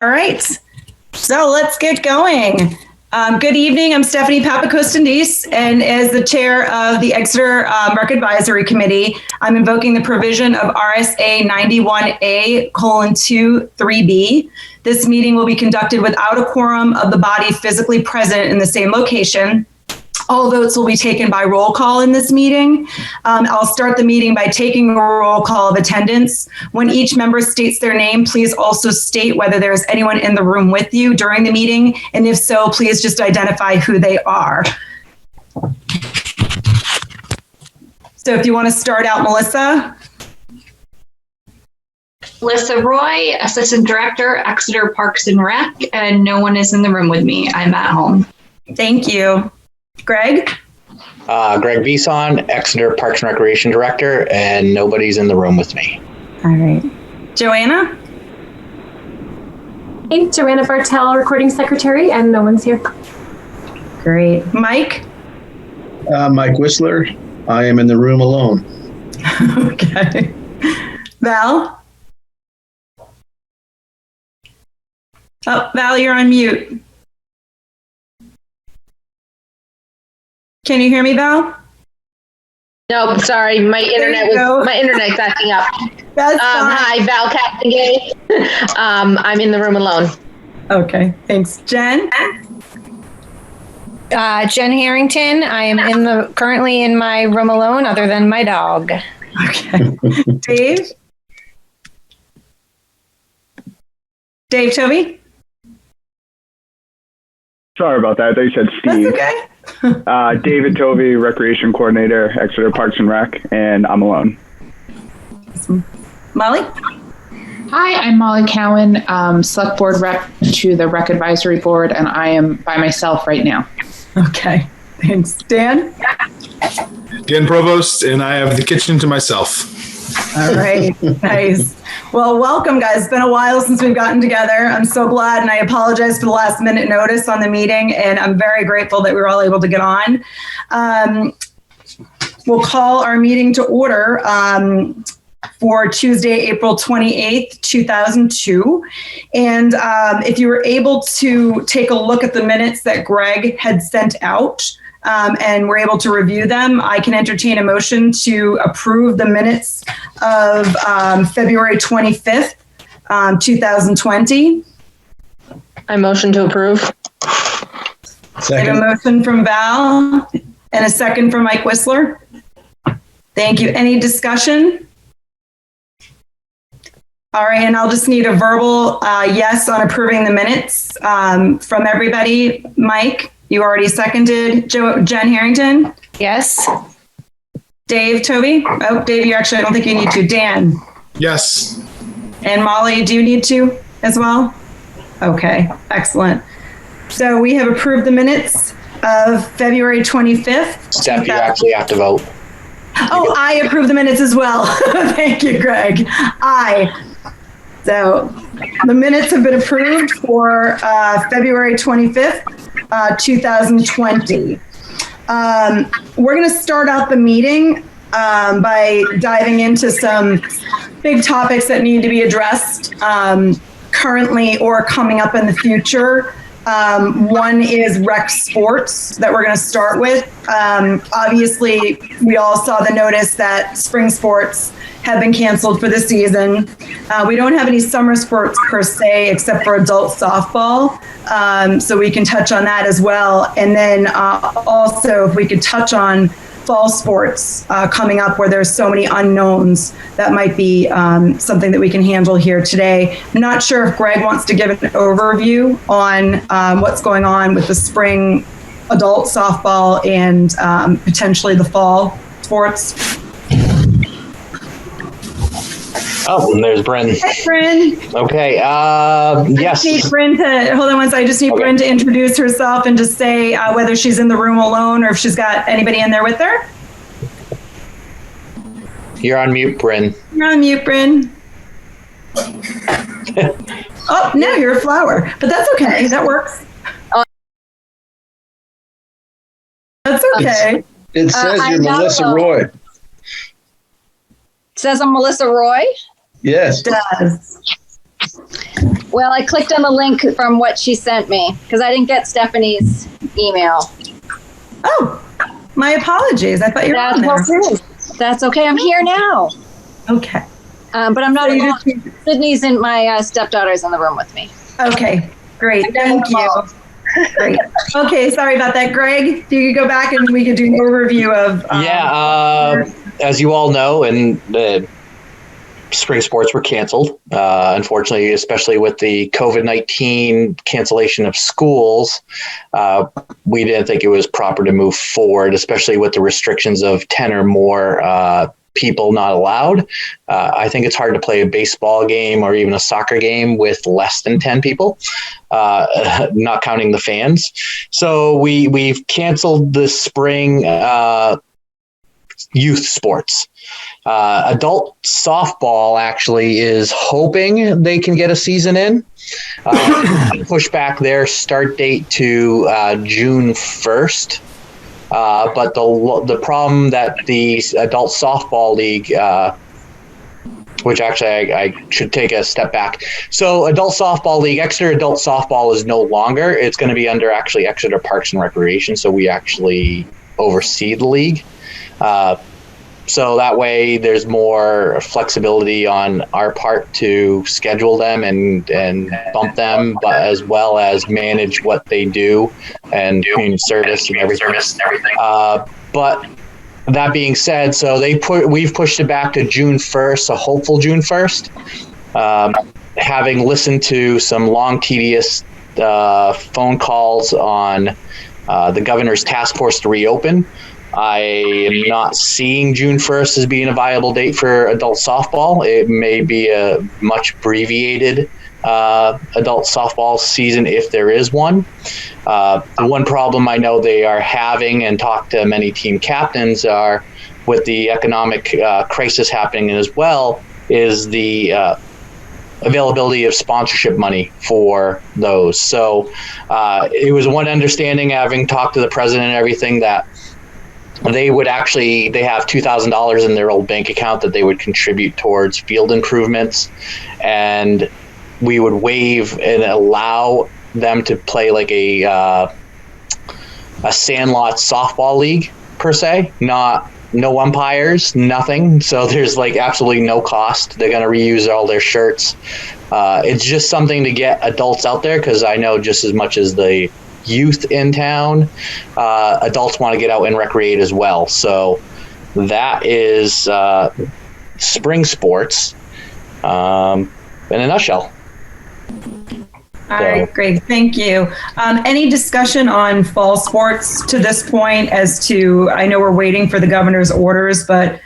All right, so let's get going. Good evening, I'm Stephanie Papakostendis, and as the chair of the Exeter Market Advisory Committee, I'm invoking the provision of RSA 91A:2-3B. This meeting will be conducted without a quorum of the body physically present in the same location. All votes will be taken by roll call in this meeting. I'll start the meeting by taking a roll call of attendance. When each member states their name, please also state whether there's anyone in the room with you during the meeting, and if so, please just identify who they are. So if you want to start out, Melissa. Melissa Roy, Assistant Director, Exeter Parks and Rec, and no one is in the room with me. I'm at home. Thank you. Greg? Greg Bison, Exeter Parks and Recreation Director, and nobody's in the room with me. All right. Joanna? Hey, Joanna Bartell, Recording Secretary, and no one's here. Great. Mike? Mike Whistler. I am in the room alone. Okay. Val? Oh, Val, you're on mute. Can you hear me, Val? No, sorry, my internet's acting up. That's fine. Hi, Val Captain. I'm in the room alone. Okay, thanks. Jen? Jen Harrington. I am currently in my room alone, other than my dog. Okay. Dave? Dave Toby? Sorry about that. They said Steve. That's okay. David Tovey, Recreation Coordinator, Exeter Parks and Rec, and I'm alone. Molly? Hi, I'm Molly Cowan, Select Board Rep to the Rec Advisory Board, and I am by myself right now. Okay, thanks. Dan? Dan Provost, and I have the kitchen to myself. All right, nice. Well, welcome, guys. It's been a while since we've gotten together. I'm so glad, and I apologize for the last minute notice on the meeting, and I'm very grateful that we were all able to get on. We'll call our meeting to order for Tuesday, April 28th, 2002. And if you were able to take a look at the minutes that Greg had sent out, and we're able to review them, I can entertain a motion to approve the minutes of February 25th, 2020. I motion to approve. Second. A motion from Val and a second from Mike Whistler. Thank you. Any discussion? All right, and I'll just need a verbal yes on approving the minutes from everybody. Mike? You already seconded. Jen Harrington? Yes. Dave Toby? Oh, Dave, I don't think you need to. Dan? Yes. And Molly, do you need to as well? Okay, excellent. So we have approved the minutes of February 25th. Steph, you actually have to vote. Oh, I approve the minutes as well. Thank you, Greg. Aye. So the minutes have been approved for February 25th. 2020. We're going to start out the meeting by diving into some big topics that need to be addressed currently or coming up in the future. One is rec sports that we're going to start with. Obviously, we all saw the notice that spring sports have been canceled for the season. We don't have any summer sports per se, except for adult softball. So we can touch on that as well. And then also, if we could touch on fall sports coming up where there's so many unknowns, that might be something that we can handle here today. I'm not sure if Greg wants to give an overview on what's going on with the spring adult softball and potentially the fall sports. Oh, and there's Bryn. Hi, Bryn. Okay, yes. I just need Bryn to introduce herself and just say whether she's in the room alone or if she's got anybody in there with her. You're on mute, Bryn. You're on mute, Bryn. Oh, no, you're a flower, but that's okay. That works. That's okay. It says you're Melissa Roy. It says I'm Melissa Roy. Yes. It does. Well, I clicked on the link from what she sent me because I didn't get Stephanie's email. Oh, my apologies. I thought you were on there. That's okay. I'm here now. Okay. But I'm not alone. Sydney's and my stepdaughter's in the room with me. Okay, great. Thank you. Great. Okay, sorry about that. Greg, do you go back and we could do an overview of... as you all know, and the spring sports were canceled, unfortunately, especially with the COVID-19 cancellation of schools. We didn't think it was proper to move forward, especially with the restrictions of 10 or more people not allowed. I think it's hard to play a baseball game or even a soccer game with less than 10 people, not counting the fans. So we've canceled the spring youth sports. Adult softball actually is hoping they can get a season in. Push back their start date to June 1st. But the problem that the adult softball league, which actually I should take a step back. So adult softball league, Exeter adult softball is no longer. It's going to be under actually Exeter Parks and Recreation. So we actually oversee the league. So that way there's more flexibility on our part to schedule them and bump them, but as well as manage what they do and community service and everything. But that being said, so we've pushed it back to June 1st, a hopeful June 1st. Having listened to some long, tedious phone calls on the governor's task force to reopen, I am not seeing June 1st as being a viable date for adult softball. It may be a much abbreviated adult softball season if there is one. The one problem I know they are having, and talk to many team captains, are with the economic crisis happening as well, is the availability of sponsorship money for those. So it was one understanding, having talked to the president and everything, that they have $2,000 in their old bank account that they would contribute towards field improvements, and we would waive and allow them to play like a sandlot softball league per se, no umpires, nothing. So there's like absolutely no cost. They're going to reuse all their shirts. It's just something to get adults out there, because I know just as much as the youth in town, adults want to get out and recreate as well. So that is spring sports in a nutshell. All right, Greg, thank you. Any discussion on fall sports to this point as to, I know we're waiting for the governor's orders, but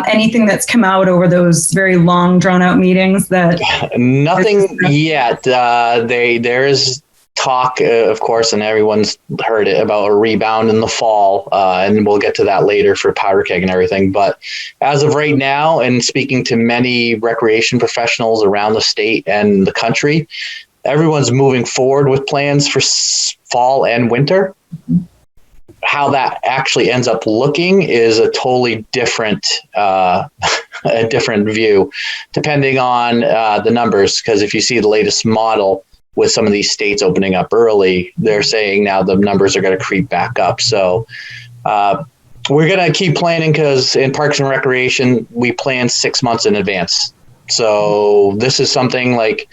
anything that's come out over those very long drawn out meetings that... Nothing yet. There is talk, of course, and everyone's heard it, about a rebound in the fall, and we'll get to that later for powder keg and everything. But as of right now, and speaking to many recreation professionals around the state and the country, everyone's moving forward with plans for fall and winter. How that actually ends up looking is a totally different a different view, depending on the numbers. Because if you see the latest model, with some of these states opening up early, they're saying now the numbers are going to creep back up. So we're going to keep planning, because in Parks and Recreation, we plan 6 months in advance. So this is something like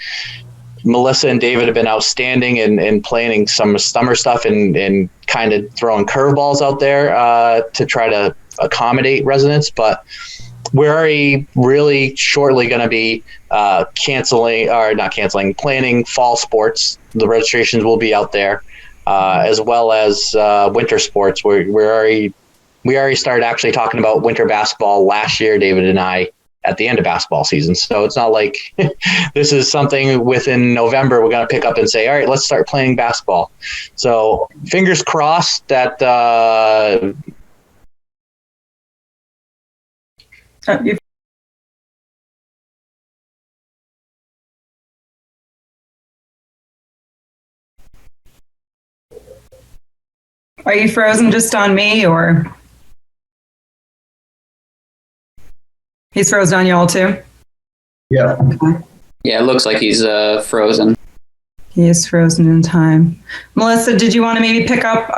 Melissa and David have been outstanding in planning some summer stuff and kind of throwing curveballs out there to try to accommodate residents. But we're already really shortly going to be planning fall sports. The registrations will be out there, as well as winter sports. We already started actually talking about winter basketball last year, David and I, at the end of basketball season. So it's not like this is something within November we're going to pick up and say, all right, let's start playing basketball. So fingers crossed that Are you frozen just on me, or? He's frozen on y'all too? Yeah. Yeah, it looks like he's frozen. He is frozen in time. Melissa, did you want to maybe pick up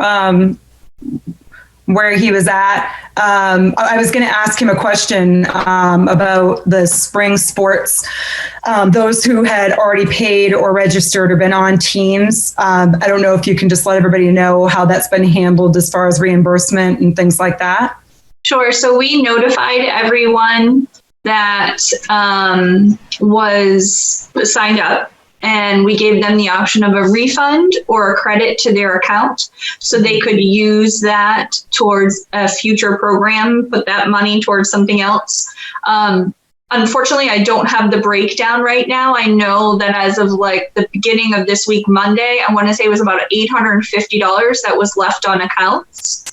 where he was at? I was going to ask him a question about the spring sports. Those who had already paid or registered or been on teams. I don't know if you can just let everybody know how that's been handled as far as reimbursement and things like that. Sure. So we notified everyone that was signed up, and we gave them the option of a refund or a credit to their account, so they could use that towards a future program, put that money towards something else. Unfortunately, I don't have the breakdown right now. I know that as of like the beginning of this week, Monday, I want to say it was about $850 that was left on accounts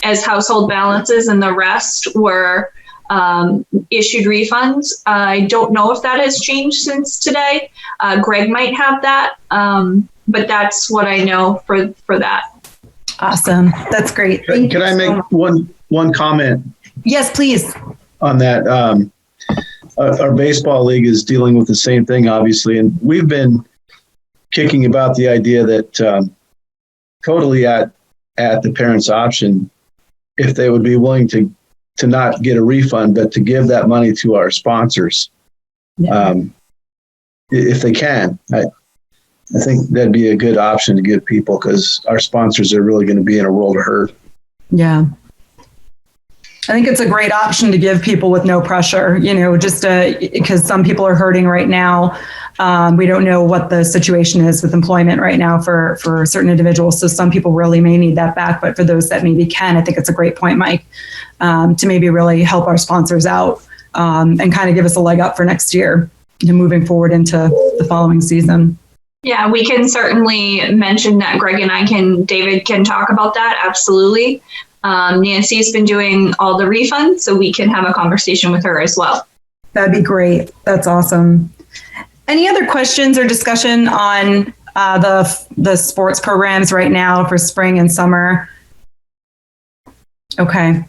as household balances, and the rest were issued refunds. I don't know if that has changed since today. Greg might have that, but that's what I know for that. Awesome. That's great. Can I make one comment? Yes, please. On that, our baseball league is dealing with the same thing, obviously, and we've been kicking about the idea that totally at the parents' option, if they would be willing to not get a refund, but to give that money to our sponsors, if they can. I think that'd be a good option to give people, because our sponsors are really going to be in a world of hurt. Yeah. I think it's a great option to give people with no pressure, just because some people are hurting right now. We don't know what the situation is with employment right now for certain individuals. So some people really may need that back. But for those that maybe can, I think it's a great point, Mike, to maybe really help our sponsors out and kind of give us a leg up for next year, moving forward into the following season. Yeah, we can certainly mention that. David can talk about that. Absolutely. Nancy's been doing all the refunds, so we can have a conversation with her as well. That'd be great. That's awesome. Any other questions or discussion on the sports programs right now for spring and summer? Okay.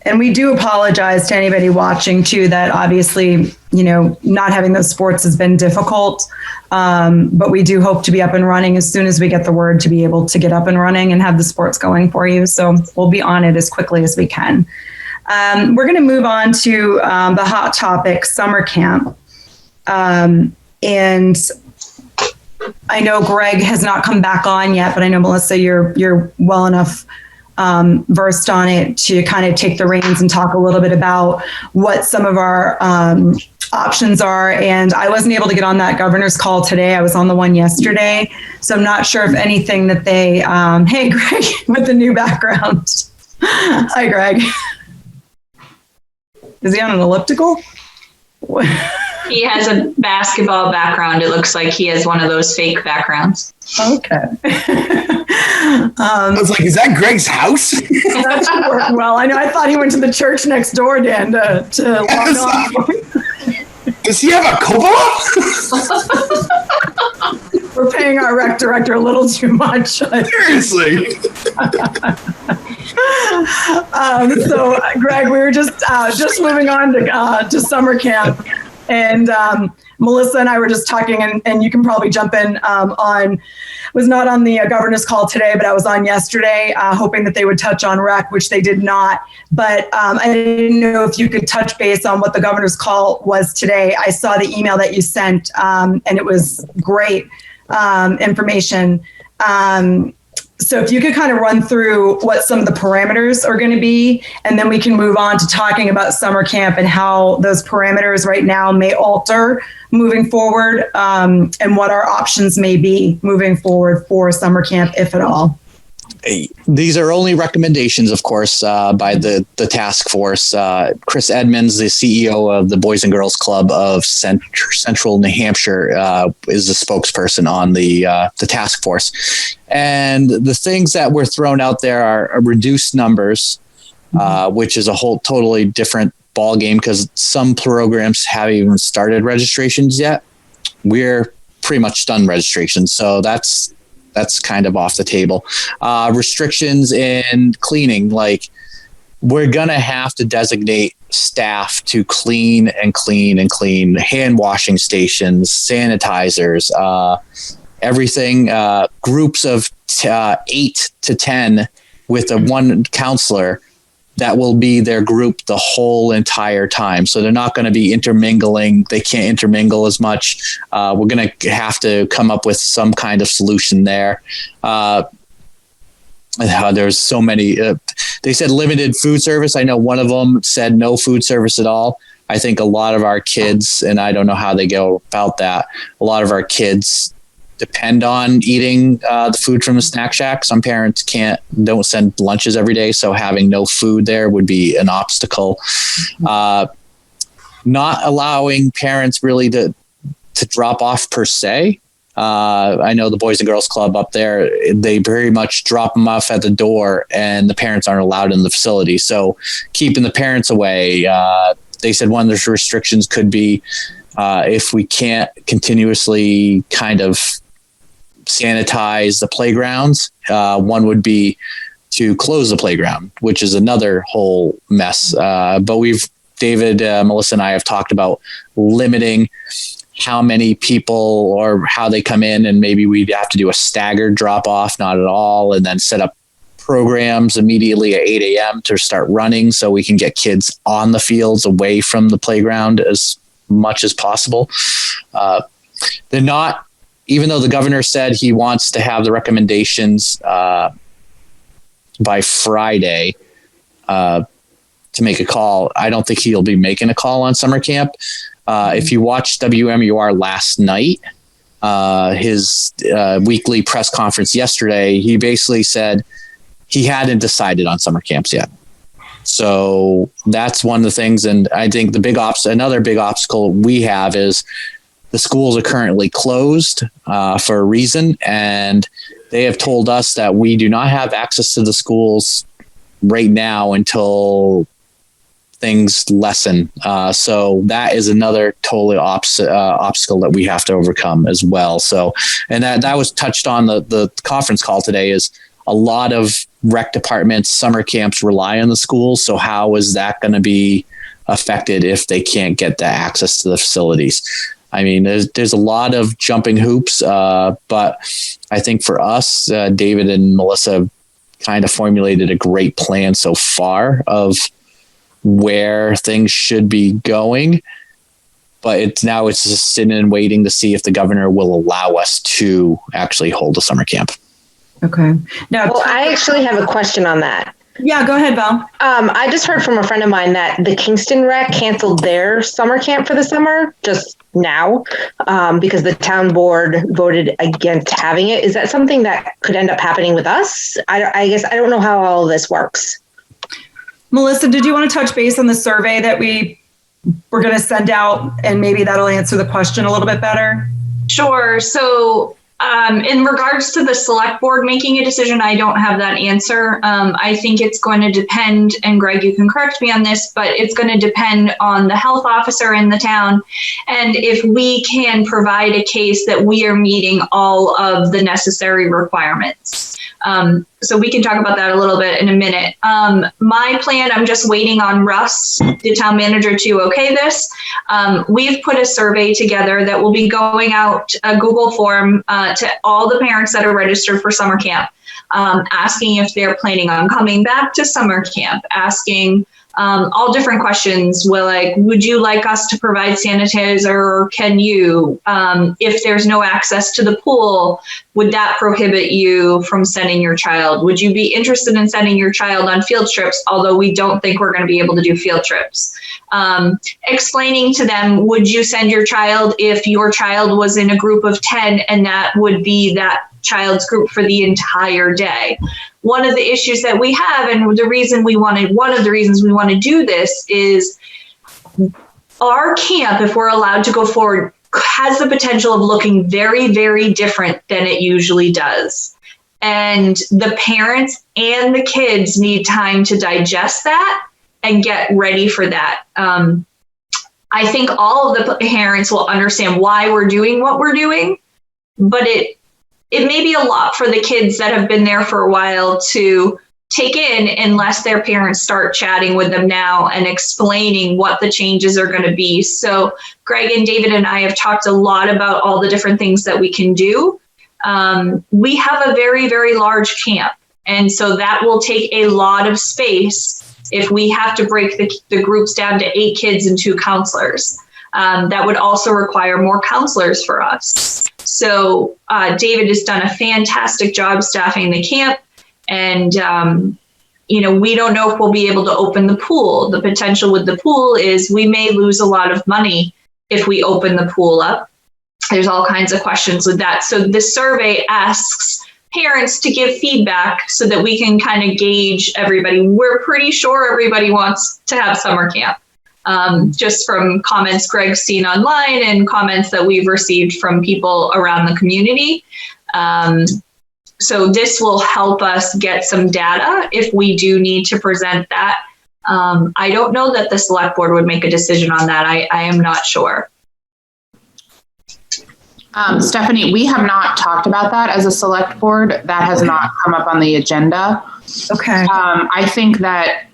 And we do apologize to anybody watching too, that obviously, not having those sports has been difficult. But we do hope to be up and running as soon as we get the word to be able to get up and running and have the sports going for you. So we'll be on it as quickly as we can. We're going to move on to the hot topic, summer camp. And I know Greg has not come back on yet, but I know, Melissa, you're well enough versed on it to kind of take the reins and talk a little bit about what some of our options are. And I wasn't able to get on that governor's call today. I was on the one yesterday. So I'm not sure if anything that they, hey, Greg, with the new background. Hi, Greg. Is he on an elliptical? He has a basketball background. It looks like he has one of those fake backgrounds. Okay. I was like, is that Greg's house? That should work well. I know. I thought he went to the church next door, Dan, to log on. Does he have a cupola? We're paying our rec director a little too much. Seriously. So, Greg, we were just moving on to summer camp. And Melissa and I were just talking, and you can probably jump in was not on the governor's call today, but I was on yesterday, hoping that they would touch on rec, which they did not. But I didn't know if you could touch base on what the governor's call was today. I saw the email that you sent, and it was great information. So if you could kind of run through what some of the parameters are going to be, and then we can move on to talking about summer camp and how those parameters right now may alter moving forward, and what our options may be moving forward for summer camp, if at all. These are only recommendations, of course, by the task force. Chris Edmonds, the CEO of the Boys and Girls Club of Central New Hampshire, is the spokesperson on the task force. And the things that were thrown out there are reduced numbers, which is a whole totally different ball game, because some programs haven't even started registrations yet. We're pretty much done registration, so that's kind of off the table. Restrictions in cleaning, like we're going to have to designate staff to clean and clean and clean, hand washing stations, sanitizers, everything, groups of 8 to 10 with one counselor that will be their group the whole entire time. So they're not going to be intermingling. They can't intermingle as much. We're going to have to come up with some kind of solution there. There's so many. They said limited food service. I know one of them said no food service at all. I think a lot of our kids, and I don't know how they go about that, a lot of our kids depend on eating the food from the snack shack. Some parents don't send lunches every day, so having no food there would be an obstacle. Not allowing parents really to drop off per se. I know the Boys and Girls Club up there, they very much drop them off at the door and the parents aren't allowed in the facility. So keeping the parents away, they said one of the restrictions could be if we can't continuously kind of sanitize the playgrounds, one would be to close the playground, which is another whole mess. But David, Melissa and I have talked about limiting how many people or how they come in, and maybe we'd have to do a staggered drop off, not at all, and then set up programs immediately at 8 a.m. to start running so we can get kids on the fields away from the playground as much as possible. They're not, even though the governor said he wants to have the recommendations by Friday to make a call, I don't think he'll be making a call on summer camp. If you watched WMUR last night, his weekly press conference yesterday, he basically said he hadn't decided on summer camps yet. So that's one of the things. And I think another big obstacle we have is the schools are currently closed for a reason. And they have told us that we do not have access to the schools right now until things lessen. So that is another totally obstacle that we have to overcome as well. So, and that was touched on the conference call today, is a lot of rec departments, summer camps rely on the schools. So how is that going to be affected if they can't get the access to the facilities? I mean, there's a lot of jumping hoops, but I think for us, David and Melissa have kind of formulated a great plan so far of where things should be going. But it's just sitting and waiting to see if the governor will allow us to actually hold a summer camp. Okay. Now, well, I actually have a question on that. Yeah, go ahead, Val. I just heard from a friend of mine that the Kingston Rec canceled their summer camp for the summer just now because the town board voted against having it. Is that something that could end up happening with us? I guess I don't know how all of this works. Melissa, did you want to touch base on the survey that we were going to send out, and maybe that'll answer the question a little bit better? Sure. So in regards to the select board making a decision, I don't have that answer. I think it's going to depend, and Greg, you can correct me on this, but it's going to depend on the health officer in the town. And if we can provide a case that we are meeting all of the necessary requirements. So we can talk about that a little bit in a minute. My plan, I'm just waiting on Russ, the town manager, to okay this. We've put a survey together that will be going out, a Google form to all the parents that are registered for summer camp, asking if they're planning on coming back to summer camp, asking all different questions. Would you like us to provide sanitizer, or can you? If there's no access to the pool, would that prohibit you from sending your child? Would you be interested in sending your child on field trips, although we don't think we're going to be able to do field trips? Explaining to them, would you send your child if your child was in a group of 10 and that would be that child's group for the entire day? One of the issues that we have, and one of the reasons we want to do this, is our camp, if we're allowed to go forward, has the potential of looking very, very different than it usually does. And the parents and the kids need time to digest that and get ready for that. I think all of the parents will understand why we're doing what we're doing, but it may be a lot for the kids that have been there for a while to take in unless their parents start chatting with them now and explaining what the changes are going to be. So Greg and David and I have talked a lot about all the different things that we can do. We have a very, very large camp. And so that will take a lot of space if we have to break the groups down to 8 kids and 2 counselors. That would also require more counselors for us. So David has done a fantastic job staffing the camp. And, we don't know if we'll be able to open the pool. The potential with the pool is we may lose a lot of money if we open the pool up. There's all kinds of questions with that. So the survey asks parents to give feedback so that we can kind of gauge everybody. We're pretty sure everybody wants to have summer camp, just from comments Greg's seen online and comments that we've received from people around the community. So this will help us get some data if we do need to present that. I don't know that the select board would make a decision on that. I am not sure. Stephanie, we have not talked about that as a select board. That has not come up on the agenda. Okay. I think that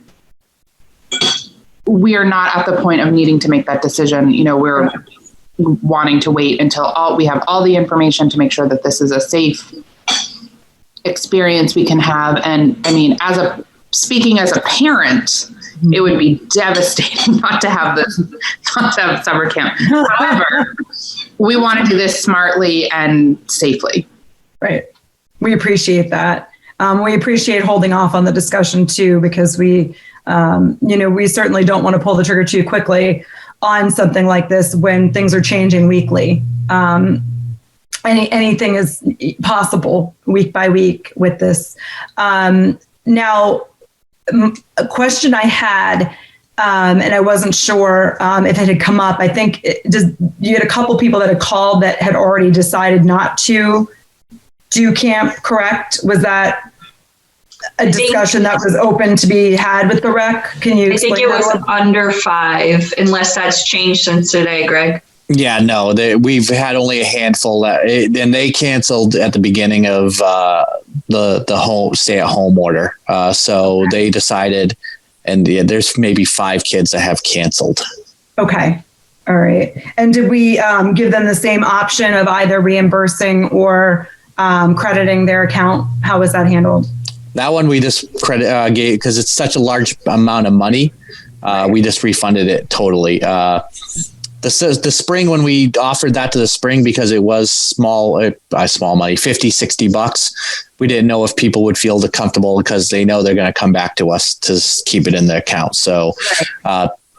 we are not at the point of needing to make that decision. We're wanting to wait until we have all the information to make sure that this is a safe experience we can have. And I mean, speaking as a parent, it would be devastating not to have summer camp. However, we want to do this smartly and safely. Right. We appreciate that. We appreciate holding off on the discussion too, because we certainly don't want to pull the trigger too quickly on something like this when things are changing weekly. Anything is possible week by week with this. Now, a question I had, and I wasn't sure if it had come up. I think you had a couple people that had called that had already decided not to do camp, correct? Was that a discussion that was open to be had with the rec? Can you explain? I think it was under 5, unless that's changed since today, Greg. Yeah, no, we've had only a handful and they canceled at the beginning of the whole stay-at-home order. So they decided, and there's maybe 5 kids that have canceled. Okay. All right. And did we give them the same option of either reimbursing or crediting their account? How was that handled? That one we just gave because it's such a large amount of money. We just refunded it totally. The spring, when we offered that to the spring, because it was small money, $50-$60, we didn't know if people would feel comfortable because they know they're going to come back to us to keep it in their account. So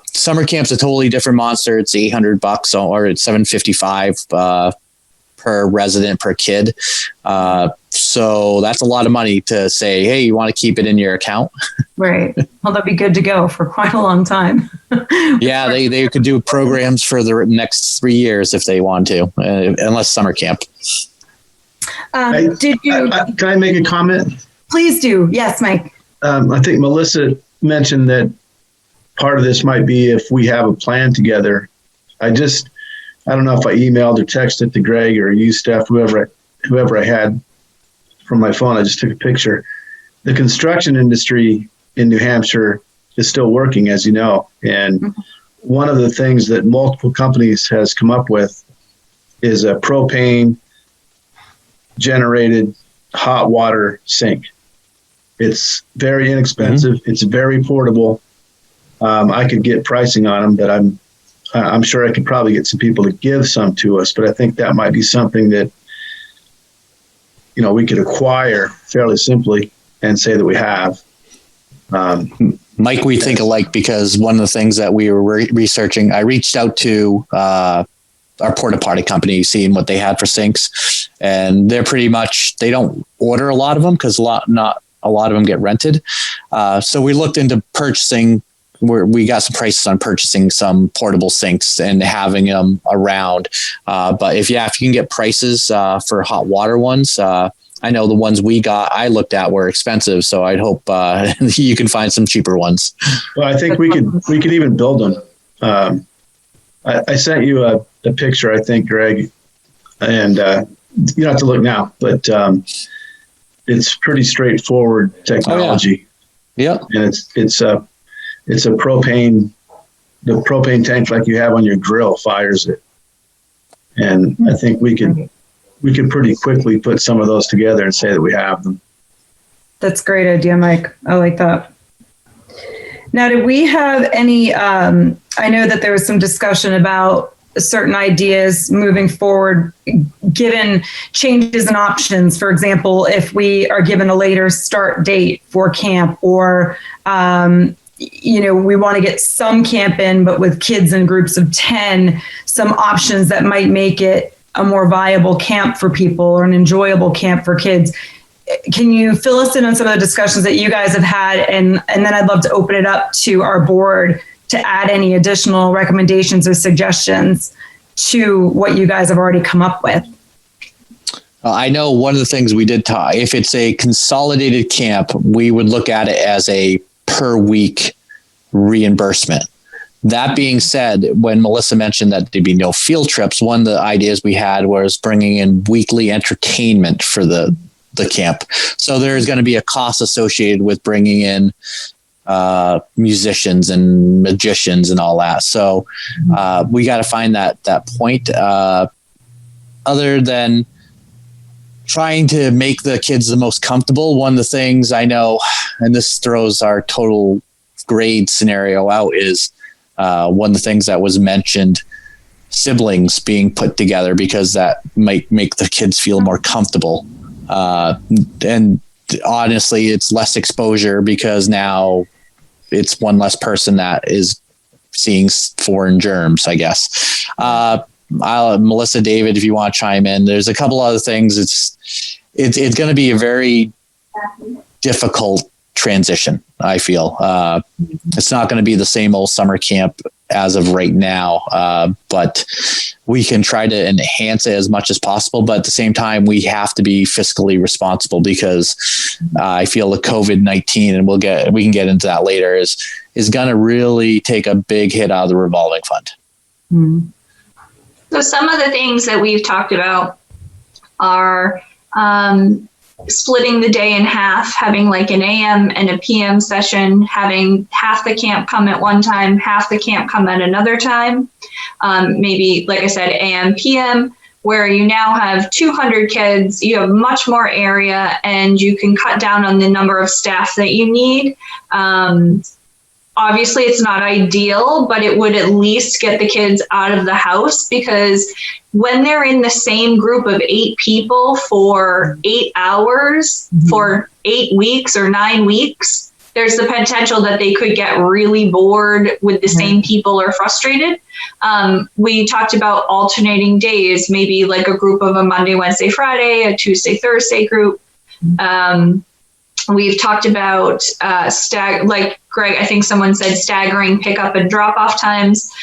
summer camp's a totally different monster. It's $800 or it's $755 per resident per kid. So that's a lot of money to say, hey, you want to keep it in your account? Right. Well, that'd be good to go for quite a long time. Yeah, they could do programs for the next 3 years if they want to, unless summer camp. Did you? Can I make a comment? Please do. Yes, Mike. I think Melissa mentioned that part of this might be if we have a plan together. I don't know if I emailed or texted to Greg or you, Steph, whoever I had from my phone. I just took a picture. The construction industry in New Hampshire is still working, as you know. And one of the things that multiple companies has come up with is a propane generated hot water sink. It's very inexpensive. It's very portable. I could get pricing on them, but I'm sure I could probably get some people to give some to us, but I think that might be something that, we could acquire fairly simply and say that we have. Mike, we think alike because one of the things that we were researching, I reached out to our porta potty company, seeing what they had for sinks, and they're pretty much, they don't order a lot of them because not a lot of them get rented. So we looked into purchasing. We got some prices on purchasing some portable sinks and having them around. But if you can get prices for hot water ones, I know the ones I looked at were expensive. So I'd hope you can find some cheaper ones. Well, I think we could even build them. I sent you a picture, I think, Greg, and you don't have to look now, but it's pretty straightforward technology. Yep. And it's a propane, the propane tank like you have on your grill fires it. And I think we could pretty quickly put some of those together and say that we have them. That's a great idea, Mike. I like that. Now, did we have any, I know that there was some discussion about certain ideas moving forward, given changes and options. For example, if we are given a later start date for camp, or, we want to get some camp in, but with kids in groups of 10, some options that might make it a more viable camp for people or an enjoyable camp for kids. Can you fill us in on some of the discussions that you guys have had? And then I'd love to open it up to our board to add any additional recommendations or suggestions to what you guys have already come up with. I know one of the things we did talk, if it's a consolidated camp, we would look at it as a per week reimbursement. That being said, when Melissa mentioned that there'd be no field trips, one of the ideas we had was bringing in weekly entertainment for the camp. So there's going to be a cost associated with bringing in musicians and magicians and all that. So we got to find that point. Other than trying to make the kids the most comfortable, one of the things I know, and this throws our total grade scenario out, is one of the things that was mentioned, siblings being put together, because that might make the kids feel more comfortable. And honestly, it's less exposure because now it's one less person that is seeing foreign germs, I guess. Melissa, David, if you want to chime in, there's a couple other things. It's going to be a very difficult transition, I feel. It's not going to be the same old summer camp as of right now, but we can try to enhance it as much as possible. But at the same time, we have to be fiscally responsible, because I feel the COVID-19, and we can get into that later, is going to really take a big hit out of the revolving fund. Mm-hmm. So some of the things that we've talked about are splitting the day in half, having like an AM and a PM session, having half the camp come at one time, half the camp come at another time. Maybe, like I said, AM, PM, where you now have 200 kids, you have much more area, and you can cut down on the number of staff that you need. Obviously, it's not ideal, but it would at least get the kids out of the house, because when they're in the same group of 8 people for 8 hours for 8 weeks or 9 weeks, there's the potential that they could get really bored with the same people or frustrated. We talked about alternating days, maybe like a group of a Monday, Wednesday, Friday, a Tuesday, Thursday group. We've talked about like Greg, I think someone said staggering pickup and drop off times.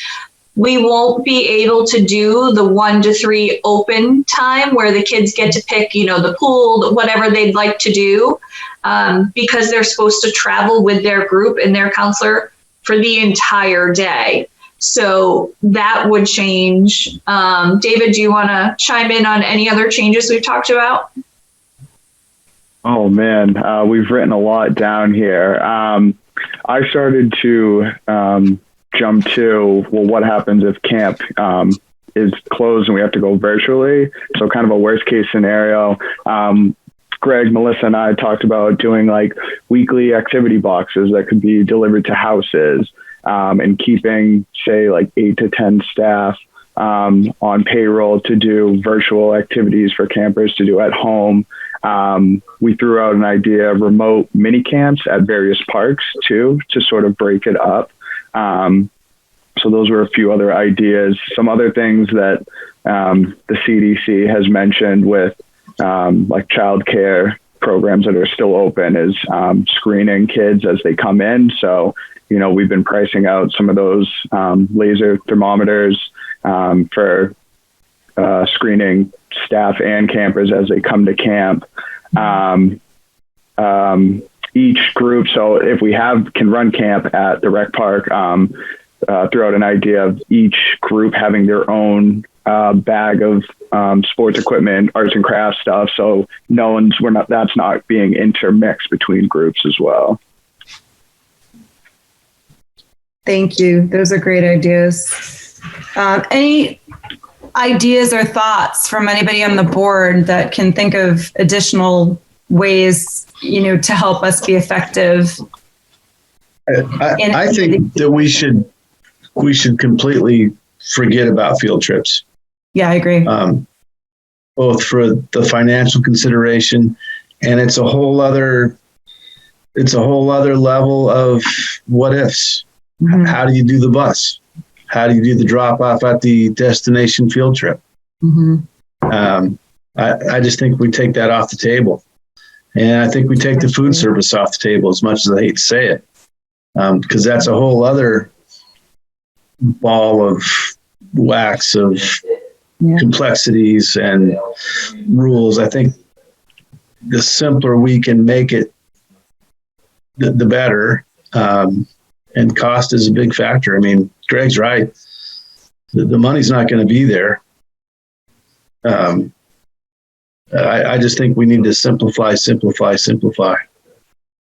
We won't be able to do the 1 to 3 open time where the kids get to pick, the pool, whatever they'd like to do, because they're supposed to travel with their group and their counselor for the entire day. So that would change. David, do you want to chime in on any other changes we've talked about? Oh man, we've written a lot down here. I started to jump to, well, what happens if camp is closed and we have to go virtually? So kind of a worst case scenario. Greg, Melissa, and I talked about doing like weekly activity boxes that could be delivered to houses, and keeping, say, like 8 to 10 staff on payroll to do virtual activities for campers to do at home. We threw out an idea of remote mini camps at various parks too, to sort of break it up. So those were a few other ideas. Some other things that the CDC has mentioned with like childcare programs that are still open is screening kids as they come in. So, we've been pricing out some of those laser thermometers for screening staff and campers as they come to camp. Each group, so if we can run camp at the rec park, threw out an idea of each group having their own bag of sports equipment, arts and crafts stuff. So that's not being intermixed between groups as well. Thank you. Those are great ideas. Any ideas or thoughts from anybody on the board that can think of additional ways, to help us be effective? I think that we should completely forget about field trips. Yeah, I agree. Both for the financial consideration, and it's a whole other level of what ifs. Mm-hmm. How do you do the bus? How do you do the drop off at the destination field trip? Mm-hmm. I just think we take that off the table. And I think we take the food service off the table, as much as I hate to say it, because that's a whole other ball of wax of complexities and rules. I think the simpler we can make it, the better. And cost is a big factor. I mean, Greg's right. The money's not going to be there. I just think we need to simplify.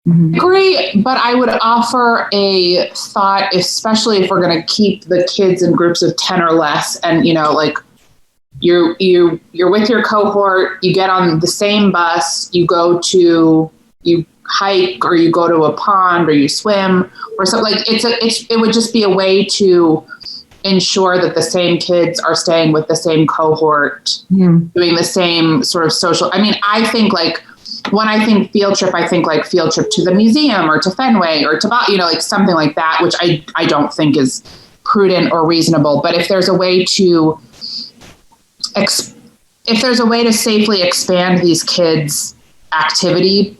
Mm-hmm. Agree, but I would offer a thought, especially if we're going to keep the kids in groups of 10 or less, and you're with your cohort, you get on the same bus, you hike, or you go to a pond, or you swim, or something. Like it would just be a way to ensure that the same kids are staying with the same cohort, doing the same sort of social. I mean, I think when I think field trip, I think like field trip to the museum or to Fenway or to, something like that, which I don't think is prudent or reasonable. But if there's a way to safely expand these kids' activity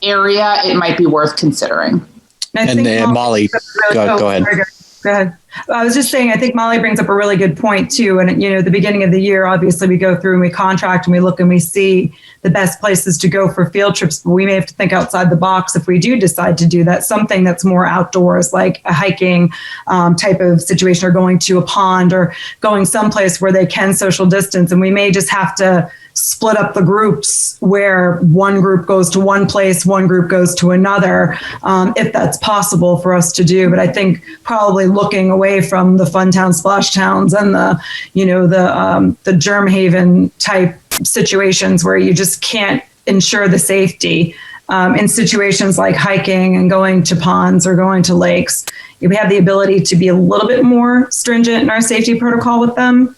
area, it might be worth considering. And Molly, go ahead. Go ahead. I was just saying, I think Molly brings up a really good point too. And, at the beginning of the year, obviously we go through and we contract and we look and we see the best places to go for field trips. But we may have to think outside the box if we do decide to do that, something that's more outdoors, like a hiking type of situation, or going to a pond, or going someplace where they can social distance. And we may just have to split up the groups where one group goes to one place, one group goes to another, if that's possible for us to do. But I think probably looking away from the fun town splash towns and the germ haven type situations where you just can't ensure the safety, in situations like hiking and going to ponds or going to lakes, we have the ability to be a little bit more stringent in our safety protocol with them.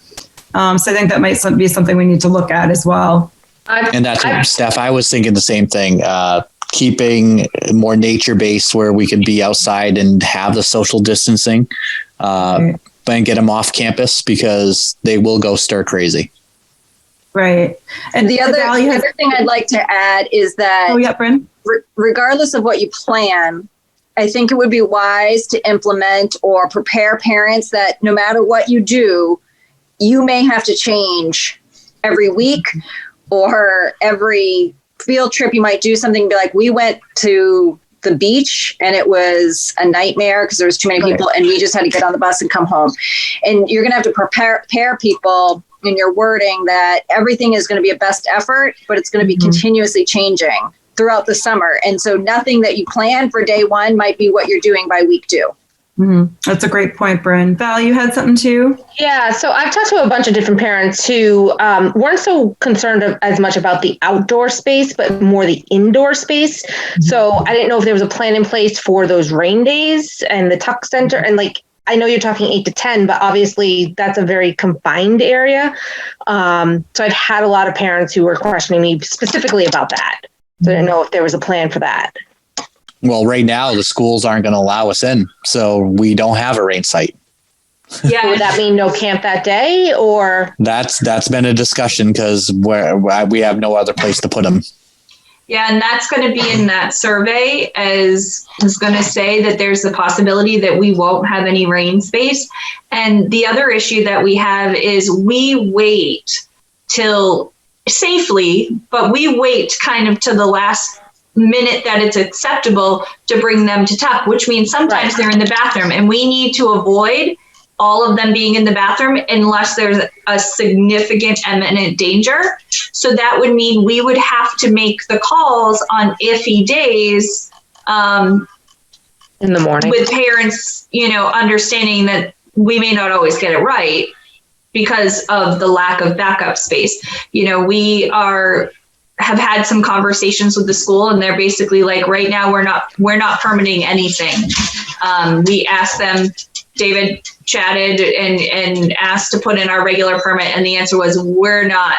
So I think that might be something we need to look at as well. And that's what, Steph, I was thinking the same thing. Keeping more nature-based where we could be outside and have the social distancing, and get them off campus, because they will go stir crazy. Right. And the other thing I'd like to add is that Bryn? Regardless of what you plan, I think it would be wise to implement or prepare parents that no matter what you do, you may have to change every week or every field trip. You might do something, be like, we went to the beach and it was a nightmare because there was too many people and we just had to get on the bus and come home. And you're going to have to prepare people in your wording that everything is going to be a best effort, but it's going to be continuously changing throughout the summer. And so nothing that you plan for day one might be what you're doing by week 2. Mm-hmm. That's a great point, Bryn. Val, you had something too? Yeah, so I've talked to a bunch of different parents who weren't so concerned as much about the outdoor space, but more the indoor space. Mm-hmm. So I didn't know if there was a plan in place for those rain days and the tuck center. And I know you're talking 8 to 10, but obviously that's a very confined area. So I've had a lot of parents who were questioning me specifically about that. So I didn't know if there was a plan for that. Well, right now the schools aren't going to allow us in, so we don't have a rain site. Yeah, would that mean no camp that day, or? That's been a discussion because we have no other place to put them. Yeah, and that's going to be in that survey, as is going to say that there's the possibility that we won't have any rain space. And the other issue that we have is we wait till safely, but we wait kind of to the last minute that it's acceptable to bring them to tuck, which means sometimes they're in the bathroom, and we need to avoid all of them being in the bathroom unless there's a significant imminent danger. So that would mean we would have to make the calls on iffy days in the morning with parents, understanding that we may not always get it right because of the lack of backup space. We have had some conversations with the school, and they're basically like, right now we're not permitting anything. We asked them, David chatted and asked to put in our regular permit, and the answer was, we're not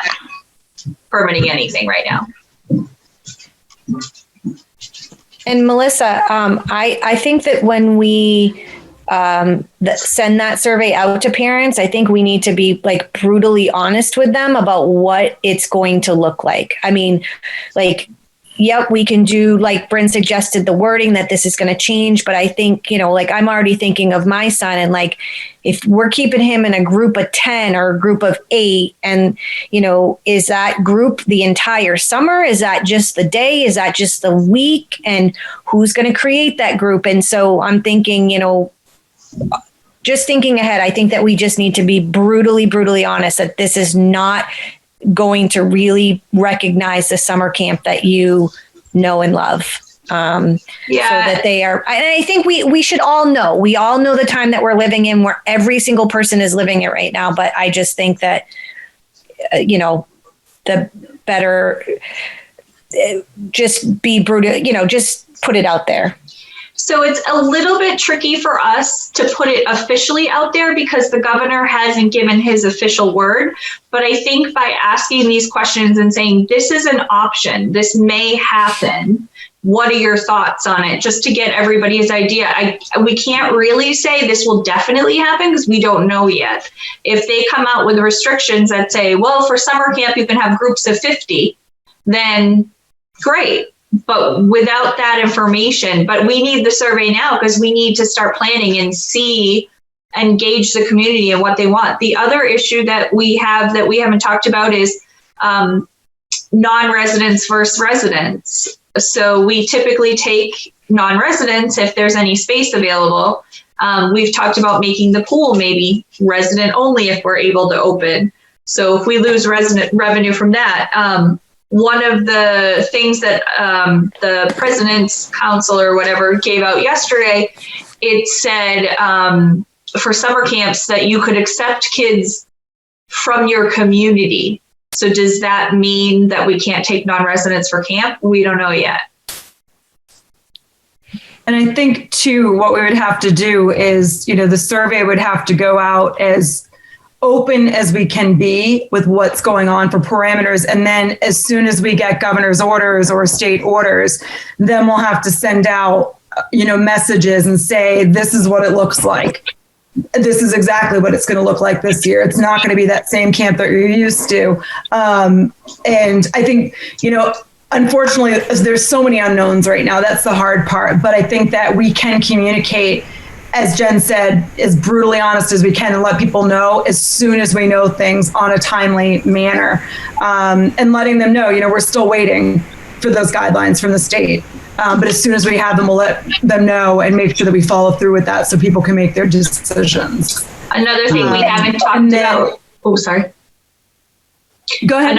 permitting anything right now. And Melissa, I think that when we send that survey out to parents, I think we need to be like brutally honest with them about what it's going to look like. I mean, like, yep, we can do, like Bryn suggested, the wording that this is going to change. But I think, like I'm already thinking of my son, and like, if we're keeping him in a group of 10 or a group of 8, and, is that group the entire summer? Is that just the day? Is that just the week? And who's going to create that group? And so I'm thinking, just thinking ahead, I think that we just need to be brutally, brutally honest that this is not going to really recognize the summer camp that you know and love. So that they are, and I think we should all know, we all know the time that we're living in, where every single person is living it right now. But I just think that, the better, just be brutal, just put it out there. So it's a little bit tricky for us to put it officially out there because the governor hasn't given his official word. But I think by asking these questions and saying, this is an option, this may happen, what are your thoughts on it? Just to get everybody's idea. We can't really say this will definitely happen because we don't know yet. If they come out with restrictions that say, well, for summer camp, you can have groups of 50, then great. But without that information, but we need the survey now because we need to start planning and engage the community and what they want. The other issue that we haven't talked about is non-residents versus residents. So we typically take non-residents if there's any space available. We've talked about making the pool maybe resident only if we're able to open. So if we lose resident revenue from that, one of the things that the President's Council or whatever gave out yesterday, it said for summer camps that you could accept kids from your community. So does that mean that we can't take non-residents for camp? We don't know yet. And I think too, what we would have to do is, the survey would have to go out as open as we can be with what's going on for parameters. And then as soon as we get governor's orders or state orders, then we'll have to send out, messages and say, this is what it looks like. This is exactly what it's going to look like this year. It's not going to be that same camp that you're used to. And I think, unfortunately, there's so many unknowns right now. That's the hard part. But I think that we can communicate, as Jen said, as brutally honest as we can and let people know as soon as we know things on a timely manner, and letting them know, we're still waiting for those guidelines from the state. But as soon as we have them, we'll let them know and make sure that we follow through with that so people can make their decisions. Another thing we haven't talked about. Oh, sorry. Go ahead.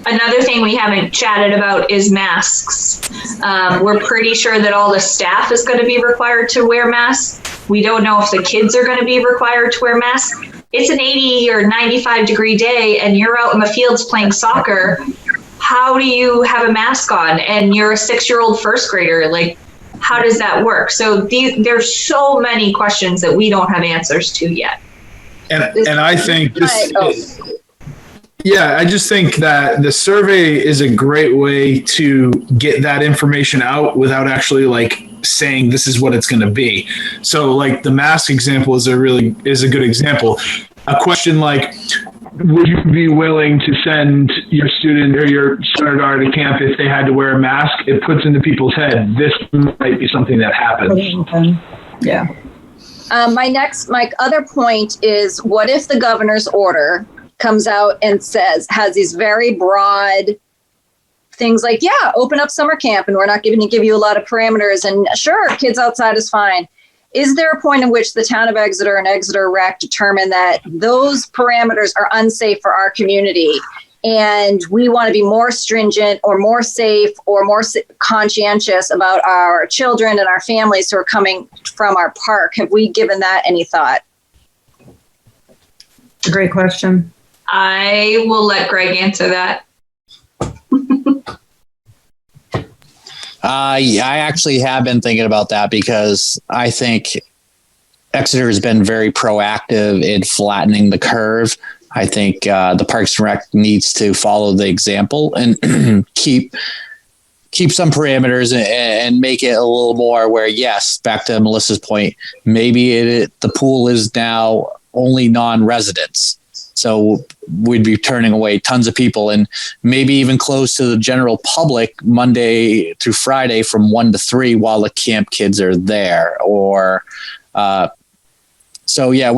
Another thing we haven't chatted about is masks. We're pretty sure that all the staff is going to be required to wear masks. We don't know if the kids are going to be required to wear masks. It's an 80 or 95 degree day and you're out in the fields playing soccer. How do you have a mask on? And you're a 6-year-old first grader. Like, how does that work? So there's so many questions that we don't have answers to yet. And I think I just think that the survey is a great way to get that information out without actually saying this is what it's going to be. So the mask example is a good example. A question like, would you be willing to send your student or your son or daughter to camp if they had to wear a mask? It puts into people's head, this might be something that happens. Yeah. My other point is, what if the governor's order comes out and has these very broad things like, yeah, open up summer camp and we're not going to give you a lot of parameters. And sure, kids outside is fine. Is there a point in which the town of Exeter and Exeter Rec determine that those parameters are unsafe for our community and we want to be more stringent or more safe or more conscientious about our children and our families who are coming from our park? Have we given that any thought? Great question. I will let Greg answer that. Yeah, I actually have been thinking about that because I think Exeter has been very proactive in flattening the curve. I think the Parks and Rec needs to follow the example and keep some parameters and make it a little more where, yes, back to Melissa's point, maybe the pool is now only non-residents. So we'd be turning away tons of people and maybe even close to the general public Monday through Friday from 1 to 3 while the camp kids are there. Or, so yeah,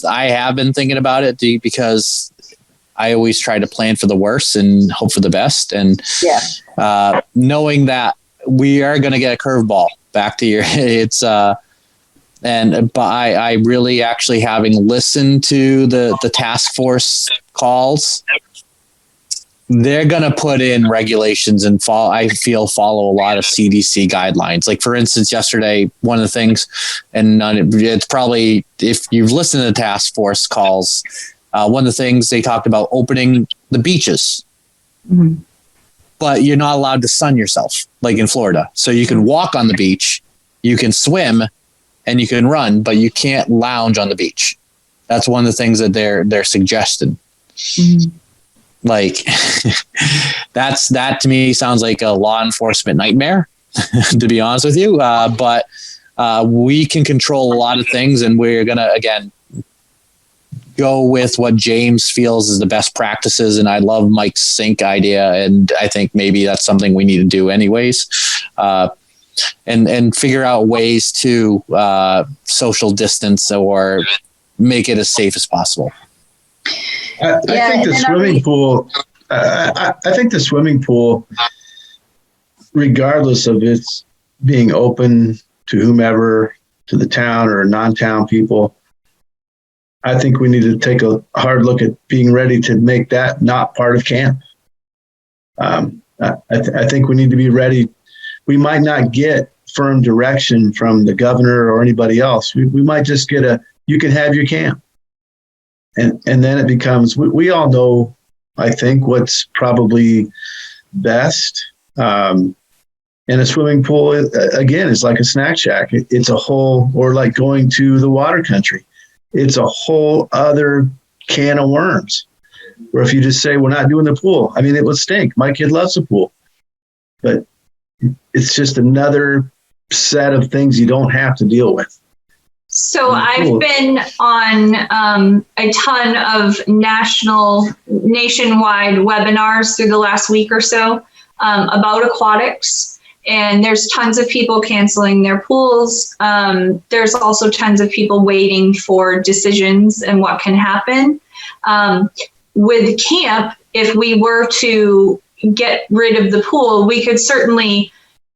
I have been thinking about it because I always try to plan for the worst and hope for the best. And knowing that we are going to get a curveball back to but I really actually, having listened to the task force calls, they're going to put in regulations and follow a lot of CDC guidelines. Like, for instance, yesterday, one of the things, and it's probably, if you've listened to the task force calls, one of the things they talked about opening the beaches, but you're not allowed to sun yourself like in Florida. So you can walk on the beach, you can swim, and you can run, but you can't lounge on the beach. That's one of the things that they're suggesting. Like that to me sounds like a law enforcement nightmare, to be honest with you. But we can control a lot of things, and we're gonna again go with what James feels is the best practices. And I love Mike's sink idea, and I think maybe that's something we need to do anyways. And figure out ways to social distance or make it as safe as possible. I think the swimming pool. I think the swimming pool, regardless of its being open to whomever, to the town or non-town people, I think we need to take a hard look at being ready to make that not part of camp. I think we need to be ready. We might not get firm direction from the governor or anybody else. We might just get you can have your camp. And then it becomes, we all know, I think, what's probably best. And a swimming pool, again, is like a snack shack. It's a whole, or like going to the water country. It's a whole other can of worms. Where if you just say, we're not doing the pool, I mean, it would stink. My kid loves the pool. But it's just another set of things you don't have to deal with. So I've been on a ton of nationwide webinars through the last week or so about aquatics. And there's tons of people canceling their pools. There's also tons of people waiting for decisions and what can happen. With camp, if we were to get rid of the pool, we could certainly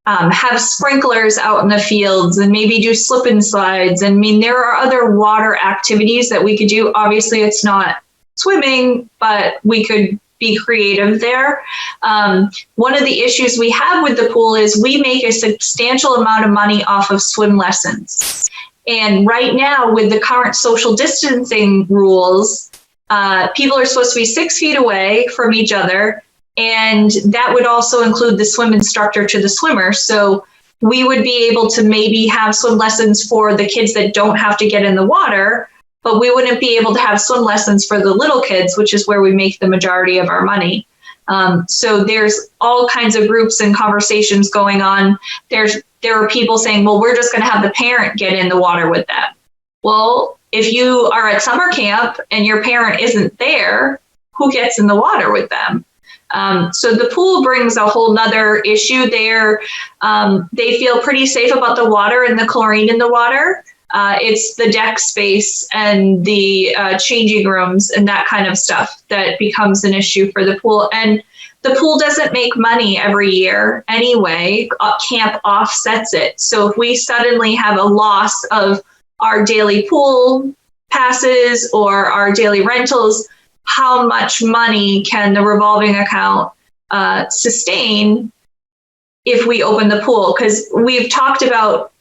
have sprinklers out in the fields and maybe do slip and slides. I mean, there are other water activities that we could do. Obviously, it's not swimming, but we could be creative there. One of the issues we have with the pool is we make a substantial amount of money off of swim lessons. And right now, with the current social distancing rules, people are supposed to be 6 feet away from each other. And that would also include the swim instructor to the swimmer. So we would be able to maybe have swim lessons for the kids that don't have to get in the water, but we wouldn't be able to have swim lessons for the little kids, which is where we make the majority of our money. So there's all kinds of groups and conversations going on. There are people saying, well, we're just going to have the parent get in the water with them. Well, if you are at summer camp and your parent isn't there, who gets in the water with them? So the pool brings a whole nother issue there. They feel pretty safe about the water and the chlorine in the water. It's the deck space and the changing rooms and that kind of stuff that becomes an issue for the pool. And the pool doesn't make money every year anyway. Camp offsets it. So if we suddenly have a loss of our daily pool passes or our daily rentals, how much money can the revolving account sustain if we open the pool? Because we've talked about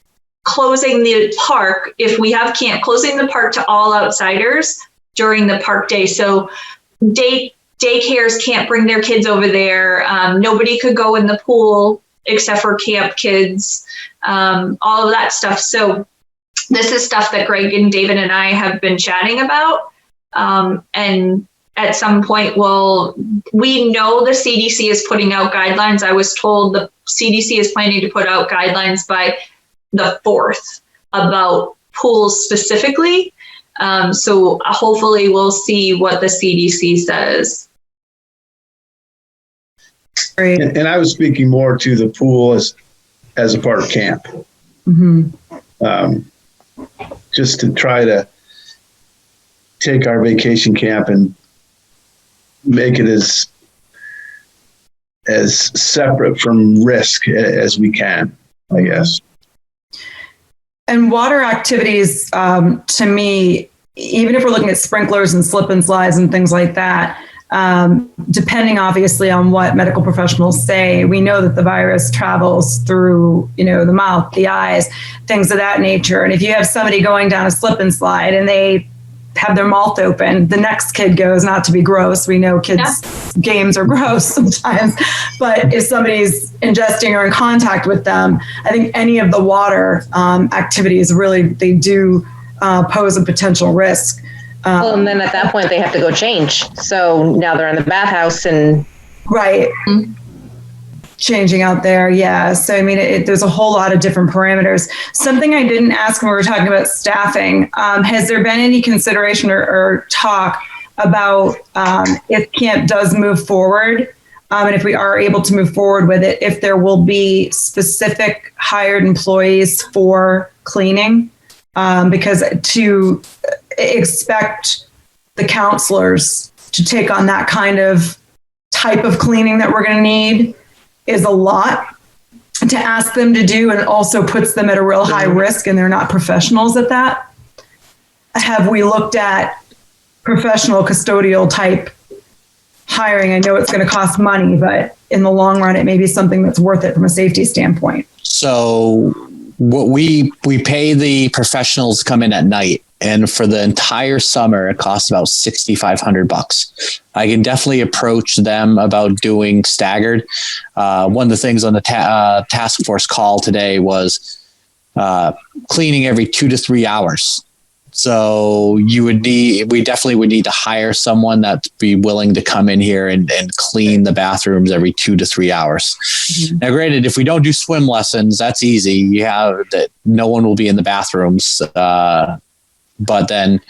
closing the park, if we have camp, closing the park to all outsiders during the park day. So daycares can't bring their kids over there. Nobody could go in the pool except for camp kids, all of that stuff. So this is stuff that Greg and David and I have been chatting about. And at some point, we know the CDC is putting out guidelines. I was told the CDC is planning to put out guidelines by the 4th about pools specifically. So hopefully we'll see what the CDC says. And I was speaking more to the pool as a part of camp. Just to try to take our vacation camp and make it as separate from risk as we can, I guess. And water activities, to me, even if we're looking at sprinklers and slip and slides and things like that, depending obviously on what medical professionals say, we know that the virus travels through, the mouth, the eyes, things of that nature. And if you have somebody going down a slip and slide and they have their mouth open, the next kid goes, not to be gross, we know kids' games are gross sometimes, but if somebody's ingesting or in contact with them, I think any of the water activities really, they do pose a potential risk. Well, and then at that point they have to go change. So now they're in the bathhouse and right. Changing out there. Yeah. So, I mean, there's a whole lot of different parameters. Something I didn't ask when we were talking about staffing, has there been any consideration or talk about if camp does move forward, and if we are able to move forward with it, if there will be specific hired employees for cleaning? Because to expect the counselors to take on that kind of type of cleaning that we're going to need is a lot to ask them to do, and it also puts them at a real high risk, and they're not professionals at that. Have we looked at professional custodial type hiring? I know it's going to cost money, but in the long run, it may be something that's worth it from a safety standpoint. So what we pay the professionals to come in at night, and for the entire summer, it costs about $6,500. I can definitely approach them about doing staggered. One of the things on the task force call today was cleaning every 2 to 3 hours. So we definitely would need to hire someone that'd be willing to come in here and clean the bathrooms every 2 to 3 hours. Mm-hmm. Now, granted, if we don't do swim lessons, that's easy. You have that no one will be in the bathrooms. But then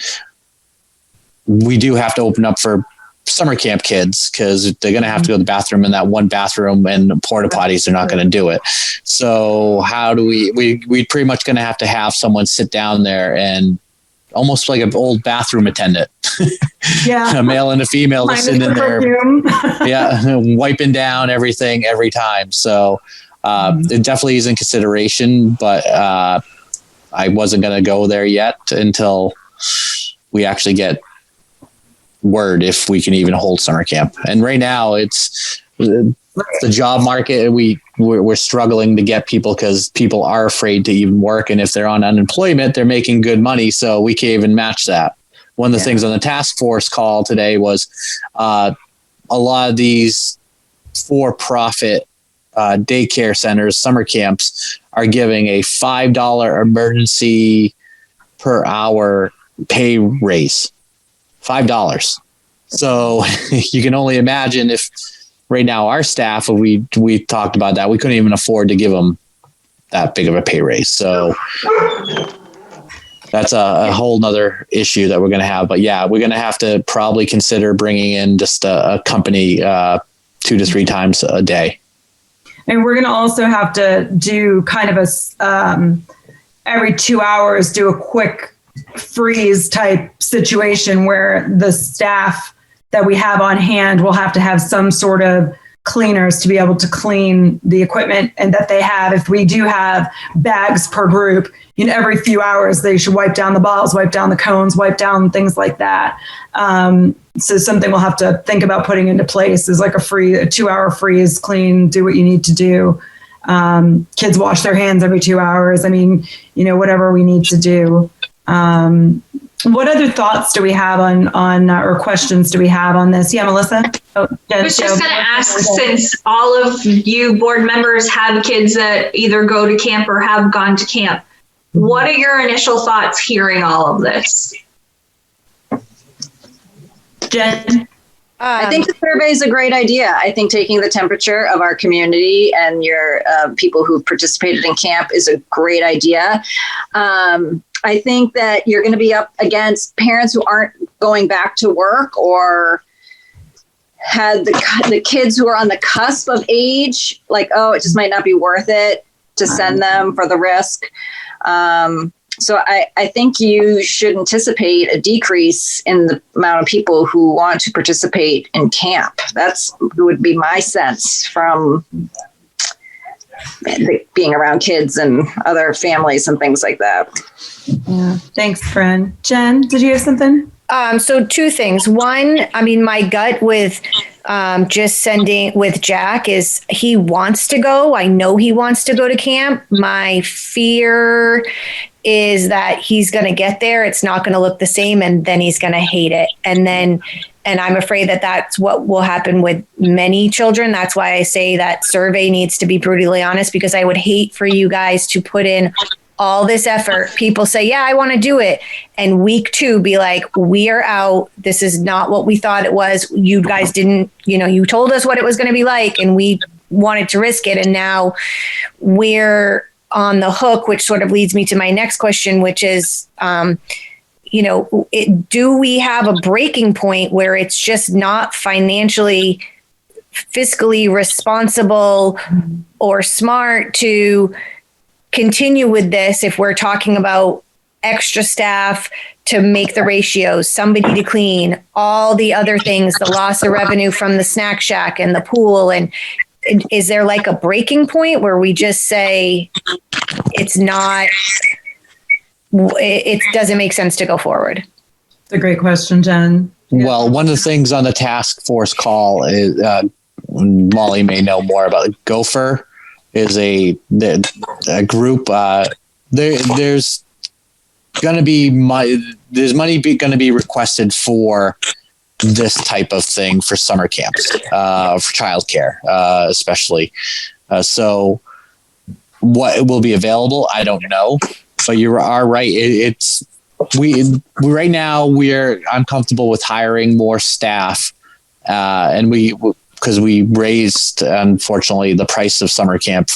we do have to open up for summer camp kids because they're going to have to go to the bathroom in that one bathroom, and porta potties are not going to do it. So how do we pretty much going to have someone sit down there and almost like an old bathroom attendant. Yeah. A male and a female just sitting in there. Yeah. Wiping down everything every time. So it definitely is in consideration, but I wasn't going to go there yet until we actually get word if we can even hold summer camp. And right now it's the job market. We're struggling to get people because people are afraid to even work. And if they're on unemployment, they're making good money. So we can't even match that. One of the things on the task force call today was a lot of these for-profit daycare centers, summer camps are giving a $5 emergency per hour pay raise. $5. So you can only imagine if right now our staff, we talked about that, we couldn't even afford to give them that big of a pay raise. So that's a whole nother issue that we're going to have. But yeah, we're going to have to probably consider bringing in just a company 2 to 3 times a day. And we're going to also have to do kind of a every 2 hours, do a quick freeze type situation where the staff that we have on hand will have to have some sort of cleaners to be able to clean the equipment and that they have. If we do have bags per group, every few hours they should wipe down the bottles, wipe down the cones, wipe down things like that. So something we'll have to think about putting into place is like a 2-hour freeze, clean, do what you need to do. Kids wash their hands every 2 hours. Whatever we need to do. What other thoughts do we have on or questions do we have on this? Yeah, Melissa? I was just going to ask, since all of you board members have kids that either go to camp or have gone to camp, what are your initial thoughts hearing all of this? Jen? I think the survey is a great idea. I think taking the temperature of our community and your people who participated in camp is a great idea. I think that you're going to be up against parents who aren't going back to work or had the kids who are on the cusp of age, like, it just might not be worth it to send them for the risk. So I think you should anticipate a decrease in the amount of people who want to participate in camp. Would be my sense from being around kids and other families and things like that. Yeah. Thanks, Fran. Jen, did you have something? So 2 things. One, my gut with just sending with Jack is he wants to go. I know he wants to go to camp. My fear is that he's going to get there. It's not going to look the same. And then he's going to hate it. And I'm afraid that that's what will happen with many children. That's why I say that survey needs to be brutally honest, because I would hate for you guys to put in all this effort. People say, yeah, I want to do it. And week 2 be like, we are out. This is not what we thought it was. You guys didn't, you told us what it was going to be like and we wanted to risk it. And now we're on the hook, which sort of leads me to my next question, which is, do we have a breaking point where it's just not fiscally responsible or smart to continue with this if we're talking about extra staff to make the ratios, somebody to clean, all the other things, the loss of revenue from the snack shack and the pool? And is there like a breaking point where we just say it doesn't make sense to go forward? It's a great question, Jen. Well, one of the things on the task force call is Molly may know more about. Gopher is a group. There's going to be money going to be requested for this type of thing for summer camps, for childcare, especially. So what will be available, I don't know, but you are right. Right now I'm comfortable with hiring more staff, and because we raised, unfortunately, the price of summer camp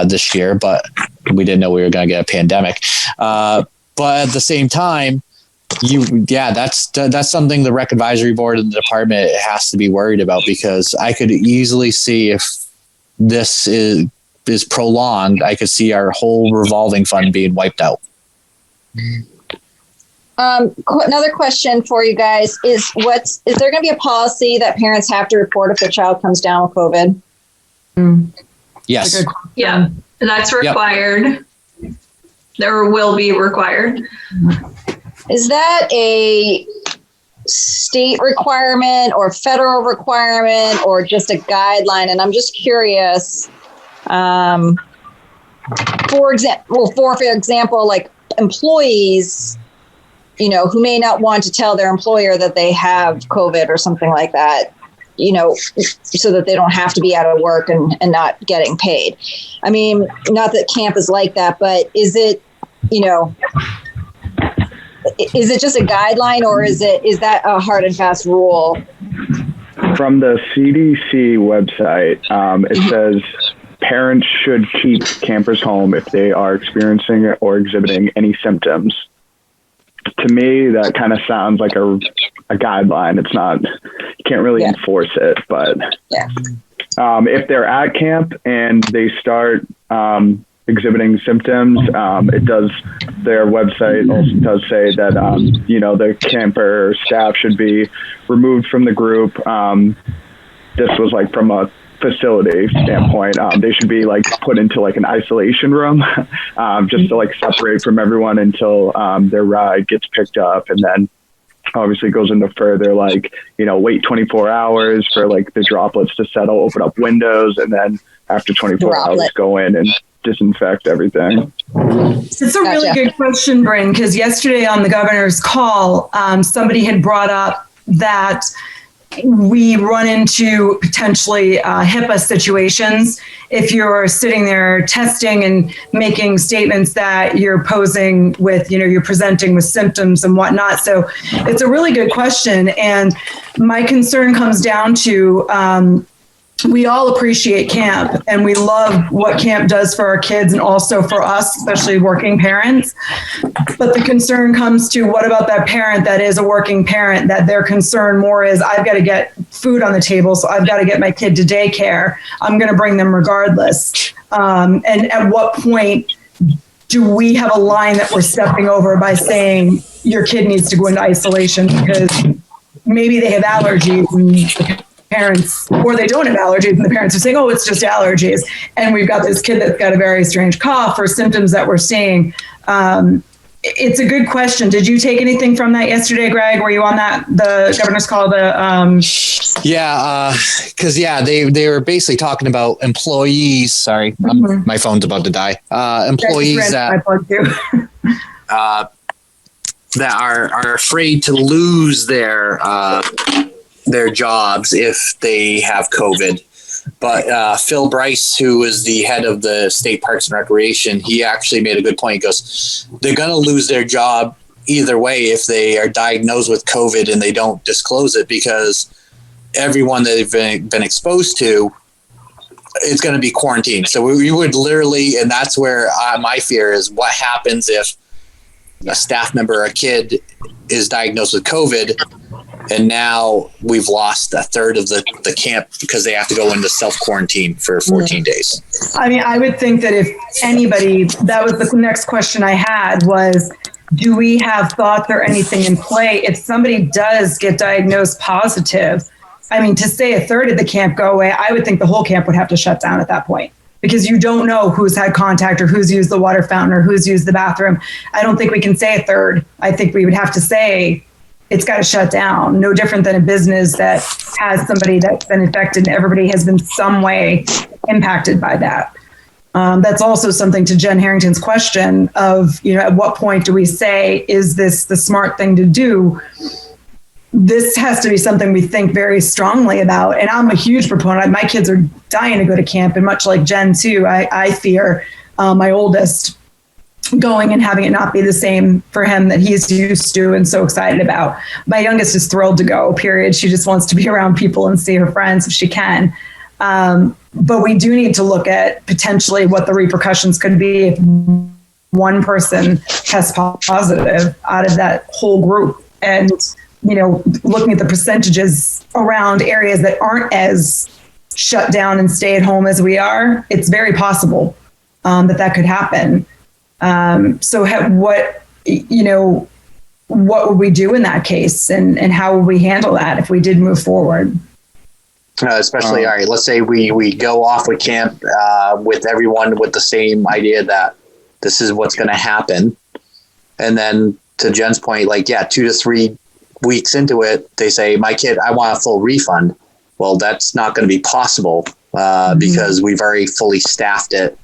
this year, but we didn't know we were going to get a pandemic. But at the same time, that's something the rec advisory board and the department has to be worried about, because I could easily see if this is prolonged, I could see our whole revolving fund being wiped out. Another question for you guys is there going to be a policy that parents have to report if their child comes down with COVID? Yes. Yeah, that's required. Yep. There will be required. Is that a state requirement or federal requirement or just a guideline? And I'm just curious, for example, like employees, who may not want to tell their employer that they have COVID or something like that, so that they don't have to be out of work and not getting paid. I mean, not that camp is like that, but is it just a guideline, or is that a hard and fast rule? From the CDC website, it says parents should keep campers home if they are experiencing or exhibiting any symptoms. To me, that kind of sounds like a guideline. It's not, you can't really enforce it, but if they're at camp and they start exhibiting symptoms, their website also does say that, the camper staff should be removed from the group. This was like from a facility standpoint. They should be like put into like an isolation room, just to like separate from everyone until their ride gets picked up, and then obviously goes into further like, you know, wait 24 hours for like the droplets to settle, open up windows, and then after 24 hours go in and disinfect everything. It's a really good question, Bryn, because yesterday on the governor's call, somebody had brought up that we run into potentially HIPAA situations if you're sitting there testing and making statements that you're posing with, you know, you're presenting with symptoms and whatnot. So it's a really good question. And my concern comes down to, we all appreciate camp and we love what camp does for our kids and also for us, especially working parents. But the concern comes to, what about that parent that is a working parent, that their concern more is, I've got to get food on the table, so I've got to get my kid to daycare. I'm going to bring them regardless. And at what point do we have a line that we're stepping over by saying your kid needs to go into isolation because maybe they have allergies and parents, or they don't have allergies and the parents are saying, oh, it's just allergies. And we've got this kid that's got a very strange cough or symptoms that we're seeing. It's a good question. Did you take anything from that yesterday, Greg? Were you on that, the governor's call? They were basically talking about employees. Sorry, my phone's about to die. Employees that are afraid to lose their jobs if they have COVID. But Phil Bryce, who is the head of the State Parks and Recreation, he actually made a good point. He goes, they're going to lose their job either way if they are diagnosed with COVID and they don't disclose it, because everyone that they've been exposed to, it's going to be quarantined. So we would literally, and that's where my fear is, what happens if a staff member or a kid is diagnosed with COVID, and now we've lost a third of the camp because they have to go into self-quarantine for 14 days. I mean, I would think that if anybody, that was the next question I had was, do we have thoughts or anything in play if somebody does get diagnosed positive? I mean, to say a third of the camp go away, I would think the whole camp would have to shut down at that point, because you don't know who's had contact or who's used the water fountain or who's used the bathroom. I don't think we can say a third. I think we would have to say it's got to shut down. No different than a business that has somebody that's been infected and everybody has been some way impacted by that. That's also something to Jen Harrington's question of, you know, at what point do we say, is this the smart thing to do? This has to be something we think very strongly about. And I'm a huge proponent. My kids are dying to go to camp, and much like Jen too, I fear my oldest going and having it not be the same for him that he's used to and so excited about. My youngest is thrilled to go, period. She just wants to be around people and see her friends if she can. But we do need to look at potentially what the repercussions could be if one person tests positive out of that whole group. And, you know, looking at the percentages around areas that aren't as shut down and stay at home as we are, it's very possible that could happen. So what would we do in that case, and how would we handle that if we did move forward? Especially, all right, let's say we go off with camp with everyone with the same idea that this is what's going to happen. And then to Jen's point, 2 to 3 weeks into it, they say, my kid, I want a full refund. Well, that's not going to be possible because we've already fully staffed it.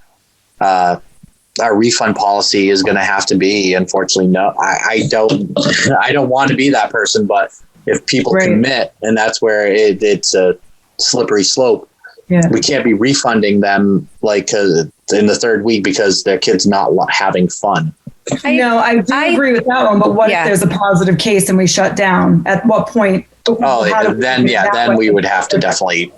Our refund policy is going to have to be, unfortunately, no, I don't want to be that person, but if people commit, and that's where it's a slippery slope. Yeah. We can't be refunding them in the third week because their kid's not having fun. I agree with that one, but what if there's a positive case and we shut down? At what point? Then we would have to definitely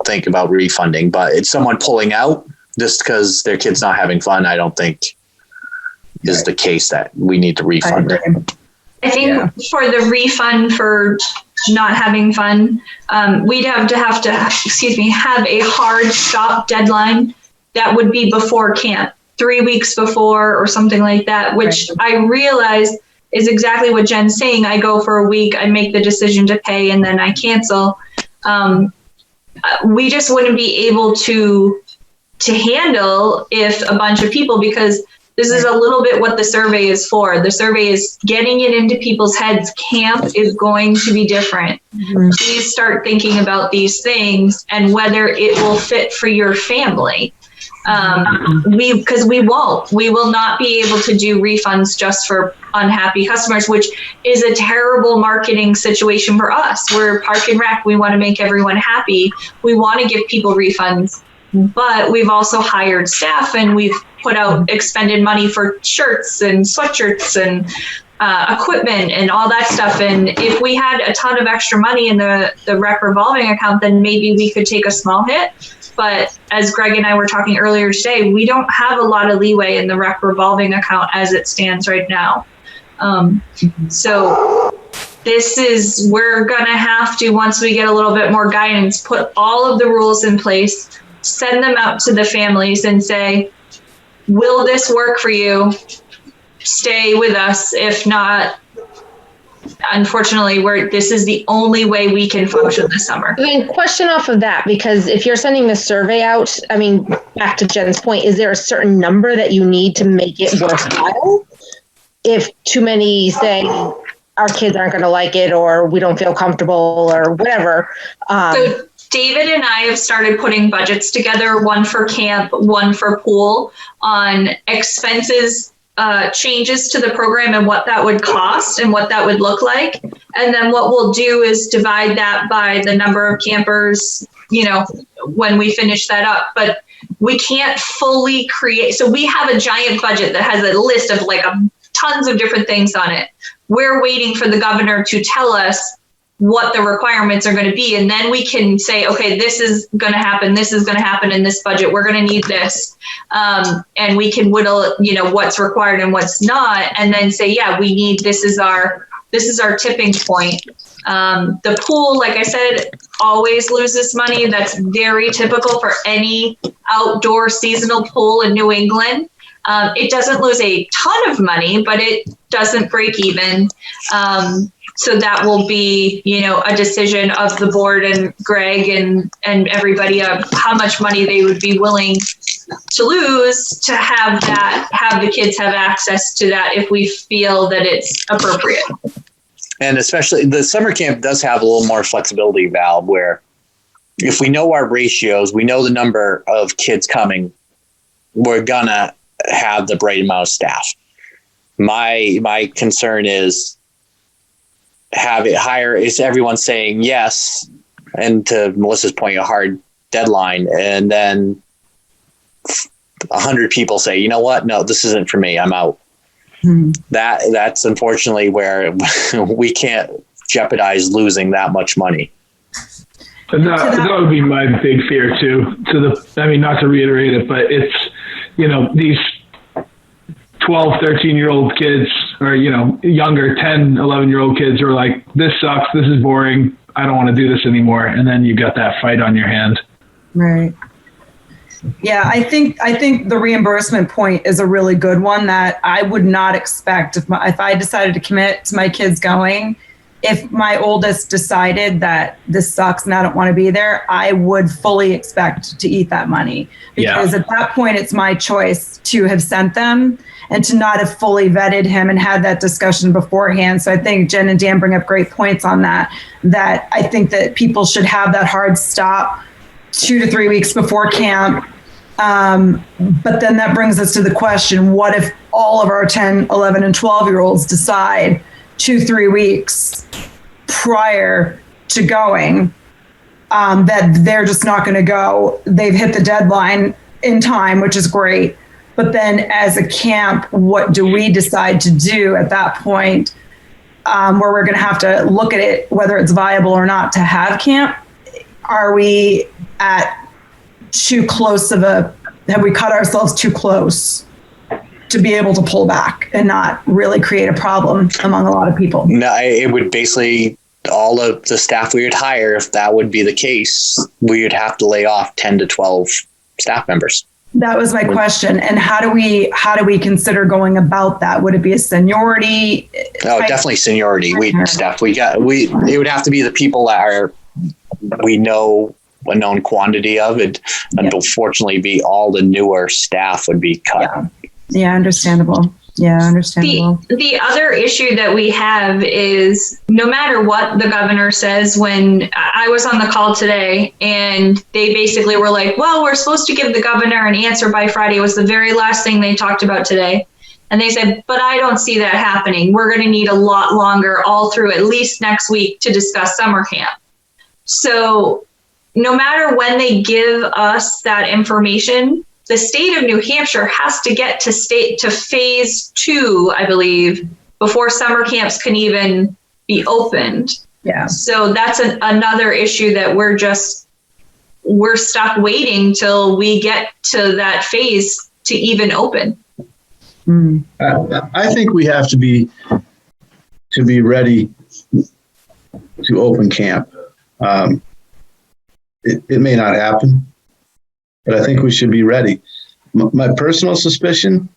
think about refunding, but it's someone pulling out just because their kid's not having fun, I don't think is the case that we need to refund. I think for the refund for not having fun, we'd have to have a hard stop deadline that would be before camp, 3 weeks before or something like that, which I realize is exactly what Jen's saying. I go for a week, I make the decision to pay, and then I cancel. we just wouldn't be able to handle if a bunch of people, because this is a little bit what the survey is for. The survey is getting it into people's heads. Camp is going to be different. Please start thinking about these things and whether it will fit for your family. Because we will not be able to do refunds just for unhappy customers, which is a terrible marketing situation for us. We're Park and Rec. We want to make everyone happy. We want to give people refunds, but we've also hired staff and we've put out expended money for shirts and sweatshirts and equipment and all that stuff. And if we had a ton of extra money in the rec revolving account, then maybe we could take a small hit. But as Greg and I were talking earlier today, we don't have a lot of leeway in the rec revolving account as it stands right now. So we're going to have to, once we get a little bit more guidance, put all of the rules in place, send them out to the families and say, will this work for you? Stay with us. If not, unfortunately, this is the only way we can function this summer. I mean, question off of that, because if you're sending the survey out, I mean, back to Jen's point, is there a certain number that you need to make it worthwhile? If too many say our kids aren't going to like it, or we don't feel comfortable, or whatever. So David and I have started putting budgets together, one for camp, one for pool, on expenses, changes to the program and what that would cost and what that would look like. And then what we'll do is divide that by the number of campers, when we finish that up. But we can't fully create. So we have a giant budget that has a list of tons of different things on it. We're waiting for the governor to tell us what the requirements are going to be. And then we can say, okay, this is going to happen. This is going to happen in this budget. We're going to need this. And we can whittle, what's required and what's not. And then say, yeah, we need, this is our tipping point. The pool, like I said, always loses money. That's very typical for any outdoor seasonal pool in New England. It doesn't lose a ton of money, but it doesn't break even. So that will be, a decision of the board and Greg and everybody of how much money they would be willing to lose to have the kids have access to that if we feel that it's appropriate. And especially the summer camp does have a little more flexibility, Val, where if we know our ratios, we know the number of kids coming, we're gonna have the right amount of staff. My concern is have it higher. Is everyone saying yes? And to Melissa's point, a hard deadline. And then 100 people say, you know what? No, this isn't for me. I'm out. That's unfortunately where we can't jeopardize losing that much money. And that would be my big fear too. Not to reiterate it, but it's, these 12, 13-year-old kids or, younger 10, 11-year-old kids are like, this sucks. This is boring. I don't want to do this anymore. And then you got that fight on your hand. Right. Yeah, I think the reimbursement point is a really good one that I would not expect if I decided to commit to my kids going. If my oldest decided that this sucks and I don't want to be there, I would fully expect to eat that money, because at that point it's my choice to have sent them and to not have fully vetted him and had that discussion beforehand. So I think Jen and Dan bring up great points on that I think that people should have that hard stop 2 to 3 weeks before camp. But then that brings us to the question, what if all of our 10, 11, and 12-year-olds decide 2-3 weeks prior to going that they're just not going to go? They've hit the deadline in time, which is great. But then as a camp, what do we decide to do at that point, where we're going to have to look at it, whether it's viable or not to have camp? Are we at too close have we cut ourselves too close to be able to pull back and not really create a problem among a lot of people? No, it would basically, all of the staff we would hire, if that would be the case, we would have to lay off 10 to 12 staff members. That was my question. And how do we consider going about that? Would it be a seniority? Oh, definitely seniority. It would have to be the people that we know a known quantity of it. And unfortunately, be all the newer staff would be cut. Yeah, understandable. Yeah, understandable. The other issue that we have is no matter what the governor says, when I was on the call today and they basically were like, well, we're supposed to give the governor an answer by Friday. It was the very last thing they talked about today. And they said, but I don't see that happening. We're going to need a lot longer all through at least next week to discuss summer camp. So no matter when they give us that information, the state of New Hampshire has to get to phase 2, I believe, before summer camps can even be opened. Yeah. So that's another issue that we're stuck waiting till we get to that phase to even open. I think we have to be ready to open camp. It may not happen, but I think we should be ready. My personal suspicion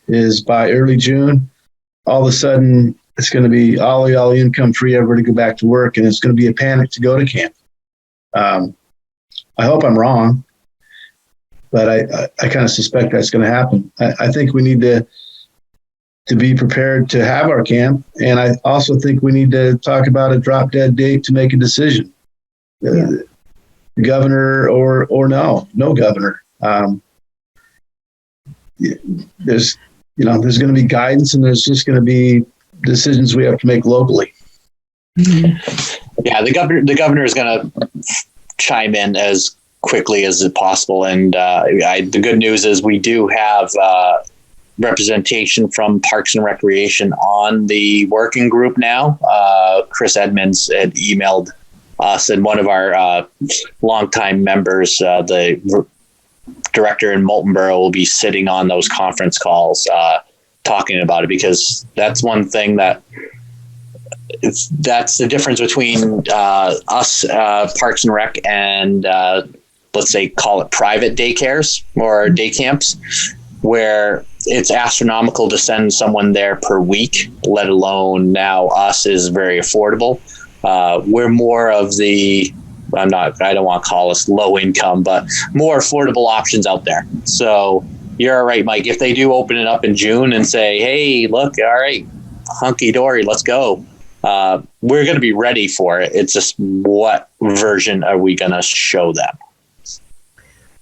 is by early June, all of a sudden it's going to be all income free, everybody go back to work, and it's going to be a panic to go to camp. I hope I'm wrong, but I kind of suspect that's going to happen. I think we need to be prepared to have our camp, and I also think we need to talk about a drop dead date to make a decision. The governor or no governor. There's going to be guidance, and there's just going to be decisions we have to make locally. Yeah, the governor is going to chime in as quickly as possible, and the good news is we do have representation from Parks and Recreation on the working group now. Chris Edmonds had emailed us, and one of our longtime members, the director in Moulton Borough, will be sitting on those conference calls talking about it, because that's one thing that's the difference between us, Parks and Rec, and let's say call it private daycares or day camps, where it's astronomical to send someone there per week, let alone now us is very affordable. We're more of the, I don't want to call us low income, but more affordable options out there. So you're right, Mike. If they do open it up in June and say, hey, look, all right, hunky dory, let's go. We're going to be ready for it. It's just what version are we going to show them?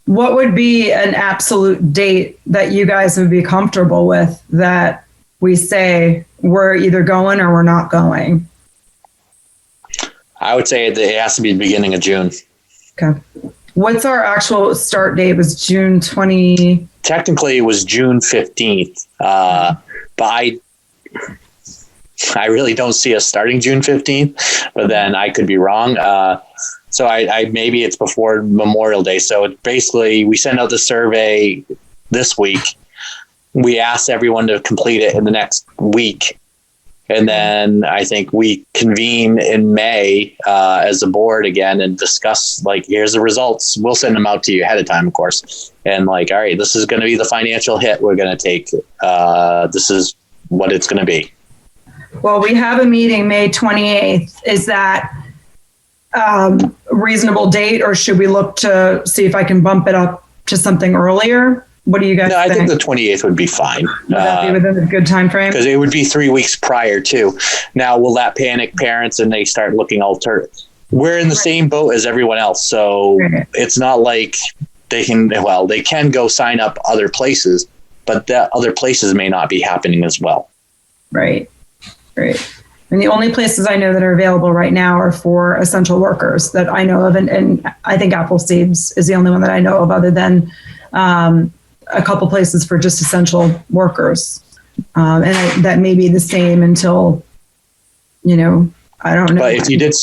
What would be an absolute date that you guys would be comfortable with that we say we're either going or we're not going? I would say it has to be the beginning of June. Okay. What's our actual start date? Was June 20? Technically, it was June 15th. But I really don't see us starting June 15th, but then I could be wrong. So I maybe it's before Memorial Day. So basically, we send out the survey this week. We ask everyone to complete it in the next week. And then I think we convene in May as a board again and discuss, like, here's the results. We'll send them out to you ahead of time, of course. And like, all right, this is going to be the financial hit we're going to take. This is what it's going to be. Well, we have a meeting May 28th. Is that a reasonable date, or should we look to see if I can bump it up to something earlier? What do you guys think? I think the 28th would be fine. Would that be within a good time frame? Because it would be 3 weeks prior too. Now, will that panic parents and they start looking alternative? We're in the same boat as everyone else. So it's not like they can go sign up other places, but that other places may not be happening as well. Right. And the only places I know that are available right now are for essential workers that I know of. And I think Appleseeds is the only one that I know of, other than a couple places for just essential workers. And that may be the same until, I don't know. But if you did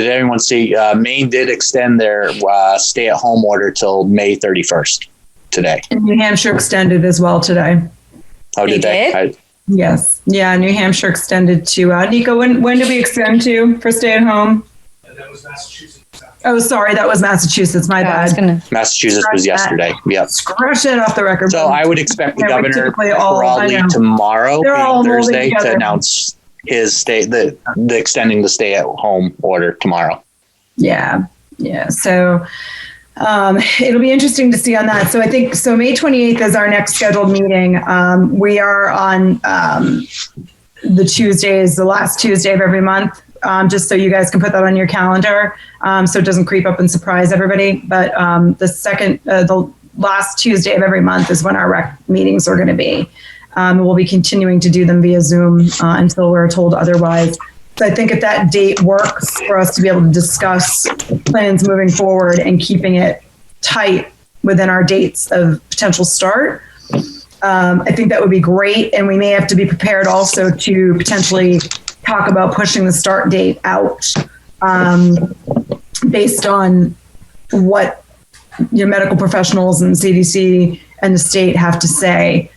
anyone see, Maine did extend their stay-at-home order till May 31st today. And New Hampshire extended as well today. Oh, did they? Yes. Yeah, New Hampshire extended to, Nico, when did we extend to for stay-at-home? That was Massachusetts. Oh, sorry, that was Massachusetts. My bad. Massachusetts was yesterday. Yep. Scratch it off the record. So I would expect the governor probably tomorrow, being Thursday, to announce his the extending the stay-at-home order tomorrow. Yeah. Yeah, so it'll be interesting to see on that. So I think, so May 28th is our next scheduled meeting. We are on the Tuesdays, the last Tuesday of every month, just so you guys can put that on your calendar, so it doesn't creep up and surprise everybody. But the last Tuesday of every month is when our rec meetings are going to be. We'll be continuing to do them via Zoom until we're told otherwise. So I think if that date works for us to be able to discuss plans moving forward and keeping it tight within our dates of potential start, I think that would be great. And we may have to be prepared also to potentially talk about pushing the start date out based on what medical professionals and CDC and the state have to say.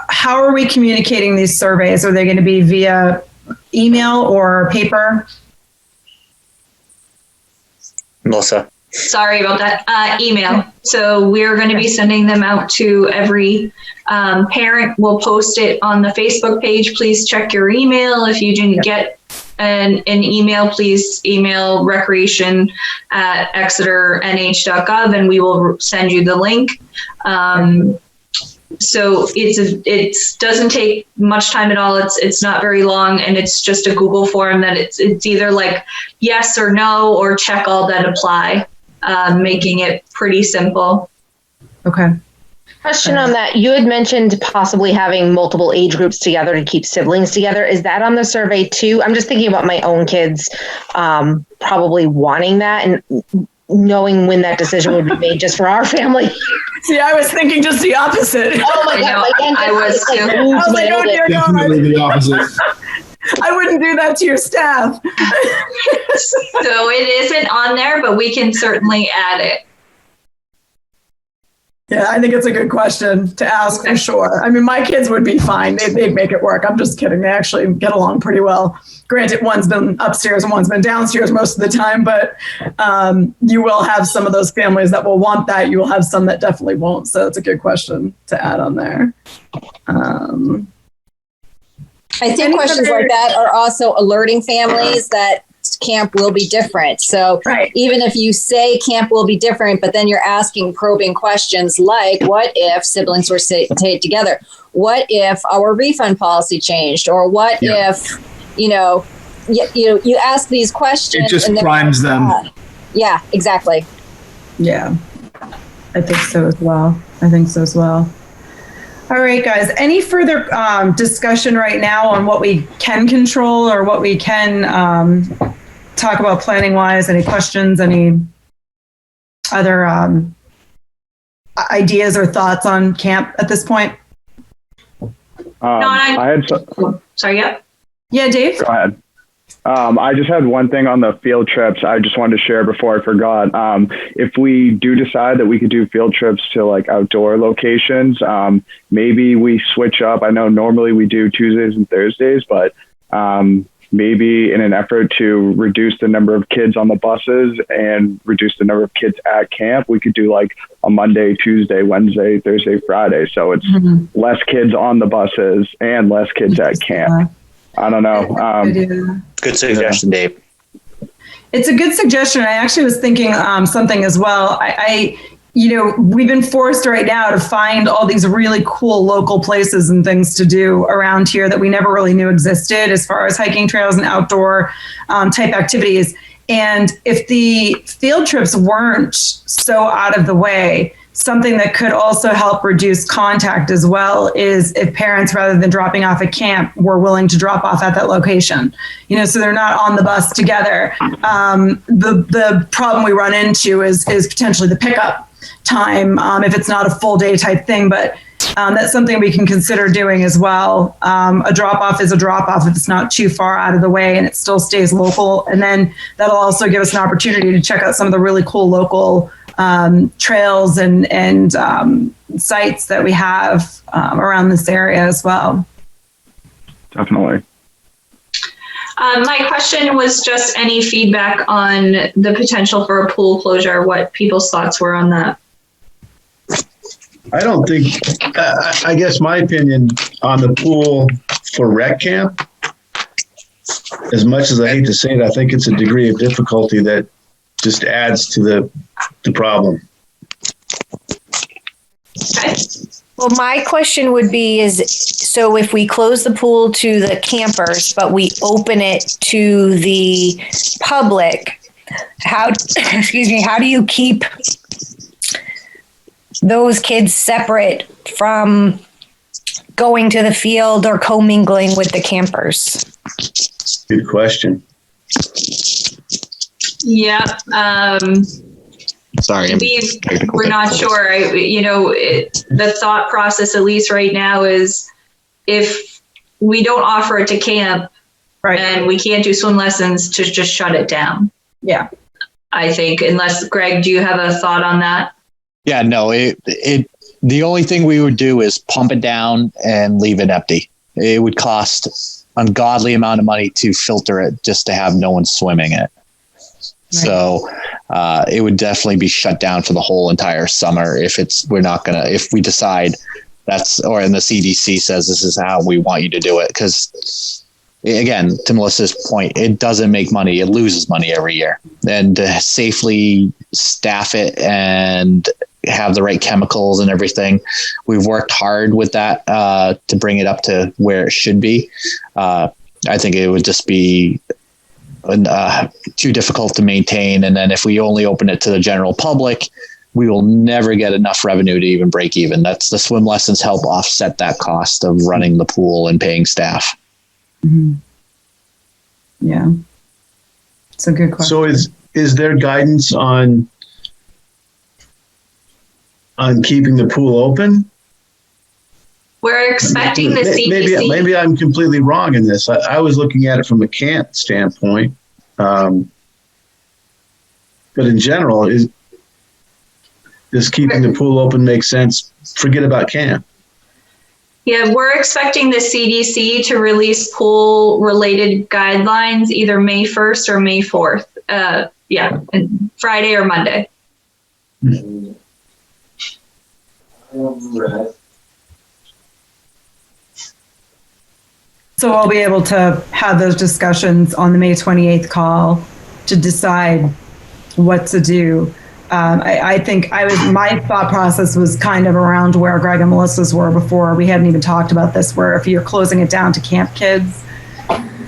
How are we communicating these surveys? Are they going to be via email or paper? Melissa. Sorry about that. Email. So we're going to be sending them out to every parent. We'll post it on the Facebook page. Please check your email. If you didn't get an email, please email recreation@exeternh.gov and we will send you the link. So it doesn't take much time at all. It's not very long, and it's just a Google form that it's either like yes or no or check all that apply, making it pretty simple. Okay. Question on that. You had mentioned possibly having multiple age groups together to keep siblings together. Is that on the survey too? I'm just thinking about my own kids probably wanting that and knowing when that decision would be made just for our family. See, I was thinking just the opposite. Oh my God. I was too. I was like, oh dear God. Definitely the opposite. I wouldn't do that to your staff. So it isn't on there, but we can certainly add it. Yeah, I think it's a good question to ask for sure. I mean, my kids would be fine. They'd make it work. I'm just kidding. They actually get along pretty well. Granted, one's been upstairs and one's been downstairs most of the time, but you will have some of those families that will want that. You will have some that definitely won't. So it's a good question to add on there. I think questions like that are also alerting families that camp will be different. So even if you say camp will be different, but then you're asking probing questions like, what if siblings were stayed together? What if our refund policy changed? Or what if, you ask these questions. It just primes them. Yeah, exactly. Yeah, I think so as well. All right, guys, any further discussion right now on what we can control or what we can talk about planning wise? Any questions, any other ideas or thoughts on camp at this point? Sorry, yeah. Yeah, Dave? Go ahead. I just had one thing on the field trips I just wanted to share before I forgot. If we do decide that we could do field trips to like outdoor locations, maybe we switch up. I know normally we do Tuesdays and Thursdays, but maybe in an effort to reduce the number of kids on the buses and reduce the number of kids at camp, we could do like a Monday, Tuesday, Wednesday, Thursday, Friday. So it's less kids on the buses and less kids at camp. I don't know. Good suggestion, Dave. It's a good suggestion. I actually was thinking something as well. We've been forced right now to find all these really cool local places and things to do around here that we never really knew existed as far as hiking trails and outdoor type activities. And if the field trips weren't so out of the way, something that could also help reduce contact as well is if parents, rather than dropping off at camp, were willing to drop off at that location, so they're not on the bus together. The problem we run into is potentially the pickup time, if it's not a full day type thing, but that's something we can consider doing as well. A drop off is a drop off if it's not too far out of the way and it still stays local. And then that'll also give us an opportunity to check out some of the really cool local trails and sites that we have around this area as well. Definitely. My question was just any feedback on the potential for a pool closure, what people's thoughts were on that. I don't think, I guess my opinion on the pool for rec camp, as much as I hate to say it, I think it's a degree of difficulty that just adds to the problem. Well, my question would be so if we close the pool to the campers, but we open it to the public, how do you keep those kids separate from going to the field or commingling with the campers? Good question. Yeah. Sorry, We're not sure. The thought process, at least right now, is if we don't offer it to camp, Right. and we can't do swim lessons, to just shut it down. Yeah. I think, unless, Greg, do you have a thought on that? Yeah, no, the only thing we would do is pump it down and leave it empty. It would cost ungodly amount of money to filter it just to have no one swimming in it. Right. So it would definitely be shut down for the whole entire summer if we decide and the CDC says this is how we want you to do it. Because again, to Melissa's point, it doesn't make money. It loses money every year. And to safely staff it and have the right chemicals and everything, we've worked hard with that to bring it up to where it should be. I think it would just be too difficult to maintain. And then if we only open it to the general public, we will never get enough revenue to even break even. That's the swim lessons help offset that cost of running the pool and paying staff. Mm-hmm. Yeah. It's a good question. So is there guidance on keeping the pool open? We're expecting the CDC. Maybe I'm completely wrong in this. I was looking at it from a camp standpoint. But in general, does keeping the pool open make sense? Forget about camp. Yeah, we're expecting the CDC to release pool-related guidelines either May 1st or May 4th. Friday or Monday. So I'll be able to have those discussions on the May 28th call to decide what to do. I think my thought process was kind of around where Greg and Melissa's were before. We hadn't even talked about this, where if you're closing it down to camp kids,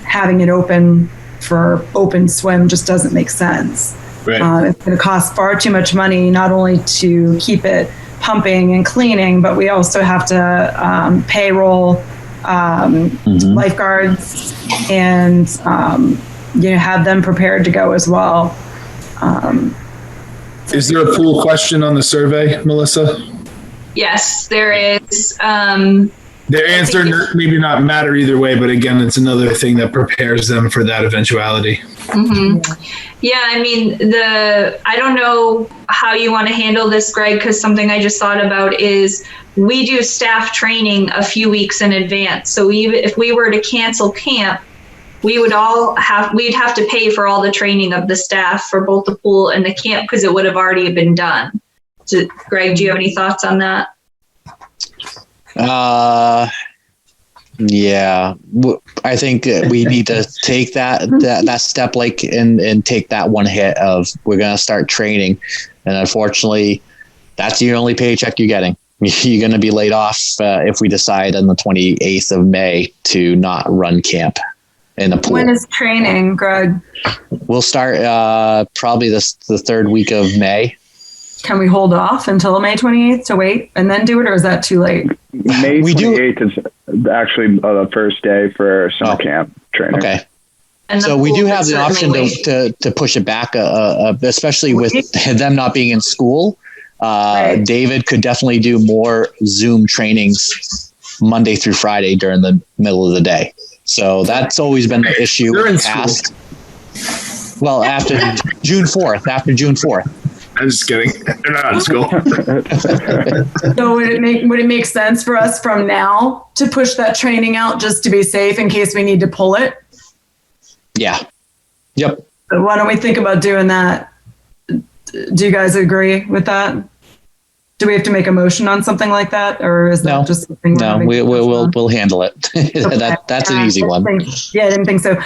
having it open for open swim just doesn't make sense. Right. It's going to cost far too much money, not only to keep it pumping and cleaning, but we also have to payroll lifeguards and have them prepared to go as well. Is there a pool question on the survey, Melissa? Yes, there is. Their answer maybe not matter either way, but again, it's another thing that prepares them for that eventuality. Mm-hmm. Yeah, I mean, I don't know how you want to handle this, Greg, because something I just thought about is we do staff training a few weeks in advance. So if we were to cancel camp, we'd have to pay for all the training of the staff for both the pool and the camp because it would have already been done. So, Greg, do you have any thoughts on that? Yeah, I think we need to take that step, and take that one hit of we're going to start training. And unfortunately, that's your only paycheck you're getting. You're going to be laid off if we decide on the 28th of May to not run camp in the pool. When is training, Greg? We'll start probably the third week of May. Can we hold off until May 28th to wait and then do it, or is that too late? May 28th is actually the first day for summer camp training. Okay. So we do have the option to push it back, especially with them not being in school. Right. David could definitely do more Zoom trainings Monday through Friday during the middle of the day. So that's always been the issue in the past. Well, after June 4th. I'm just kidding. They're not in school. So would it make sense for us from now to push that training out just to be safe in case we need to pull it? Yeah. Yep. But why don't we think about doing that? Do you guys agree with that? Do we have to make a motion on something like that, or is that just something? No, we'll handle it. That's an easy one. I didn't think so.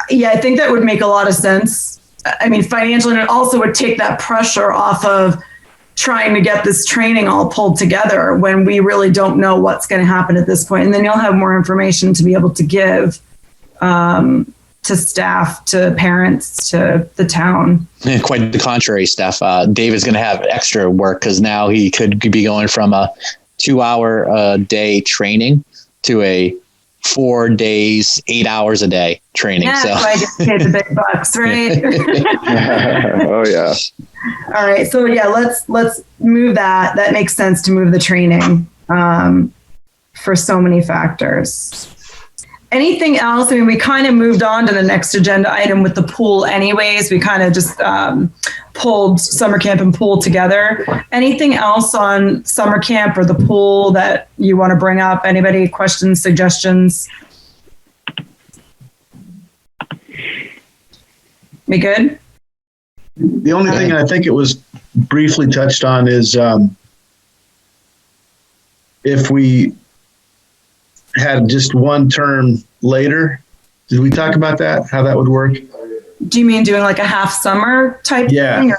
Yeah, I think that would make a lot of sense. I mean, financially, and it also would take that pressure off of trying to get this training all pulled together when we really don't know what's going to happen at this point. And then you'll have more information to be able to give to staff, to parents, to the town. Quite the contrary, Steph. David's going to have extra work because now he could be going from a 2-hour a day training to a 4 days, 8 hours a day training. Yeah, so I get paid the big bucks, right? Oh yeah. All right. So yeah, let's move that. That makes sense to move the training for so many factors. Anything else? I mean, we kind of moved on to the next agenda item with the pool anyways. We kind of just pulled summer camp and pool together. Anything else on summer camp or the pool that you want to bring up? Anybody, questions, suggestions? We good? The only thing I think it was briefly touched on is if we had just one term later. Did we talk about that? How that would work? Do you mean doing like a half summer type thing? Or?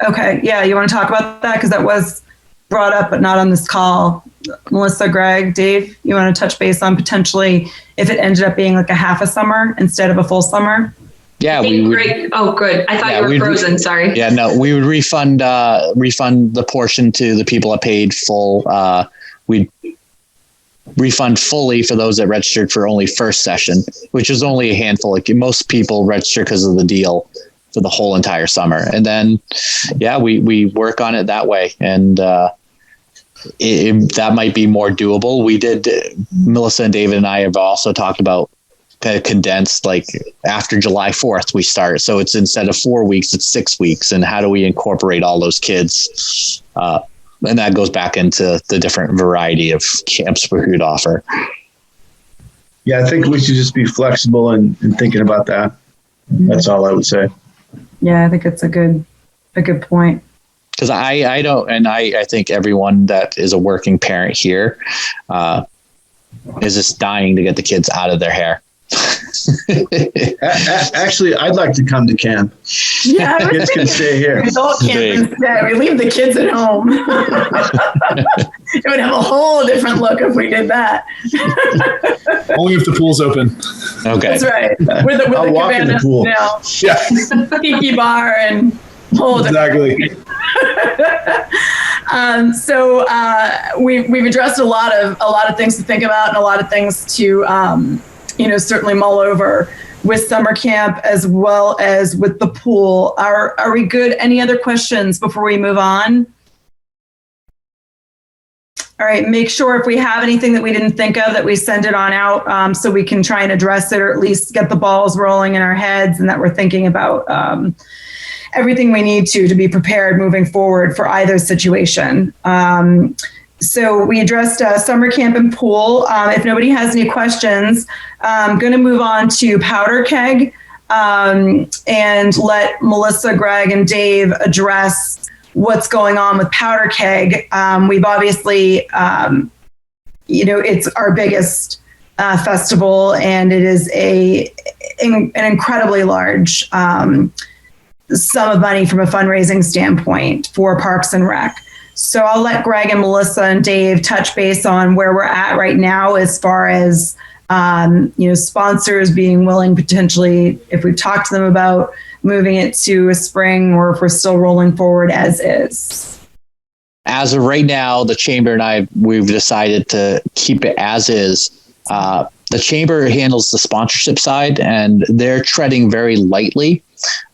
Okay. Yeah. You want to talk about that? Because that was brought up, but not on this call. Melissa, Greg, Dave, you want to touch base on potentially if it ended up being like a half a summer instead of a full summer? Yeah, we would. Oh, good. I thought you were frozen. Sorry. Yeah, no, we would refund the portion to the people that paid full. We'd refund fully for those that registered for only first session, which is only a handful. Like most people register because of the deal for the whole entire summer. And then, yeah, we work on it that way. And that might be more doable. We did, Melissa and David and I have also talked about kind of condensed, like after July 4th, we start. So it's instead of 4 weeks, it's 6 weeks. And how do we incorporate all those kids? And that goes back into the different variety of camps we could offer. Yeah, I think we should just be flexible in thinking about that. That's all I would say. Yeah, I think it's a good point. Because I think everyone that is a working parent here is just dying to get the kids out of their hair. Actually, I'd like to come to camp. Yeah, kids can stay here. Adult camp instead. We leave the kids at home. It would have a whole different look if we did that. Only if the pool's open. Okay, that's right. With I'll the walk in the pool. Yeah, tiki bar and whole exactly. So we've addressed a lot of things to think about and a lot of things to certainly mull over with summer camp as well as with the pool. Are we good? Any other questions before we move on? All right, make sure if we have anything that we didn't think of that we send it on out so we can try and address it or at least get the balls rolling in our heads and that we're thinking about everything we need to be prepared moving forward for either situation. So we addressed summer camp and pool. If nobody has any questions, I'm going to move on to powder keg and let Melissa, Greg, and Dave address what's going on with powder keg. We've obviously, it's our biggest festival, and it is an incredibly large sum of money from a fundraising standpoint for Parks and Rec. So I'll let Greg and Melissa and Dave touch base on where we're at right now as far as, sponsors being willing potentially, if we've talked to them about moving it to a spring or if we're still rolling forward as is. As of right now, the chamber and we've decided to keep it as is. The chamber handles the sponsorship side and they're treading very lightly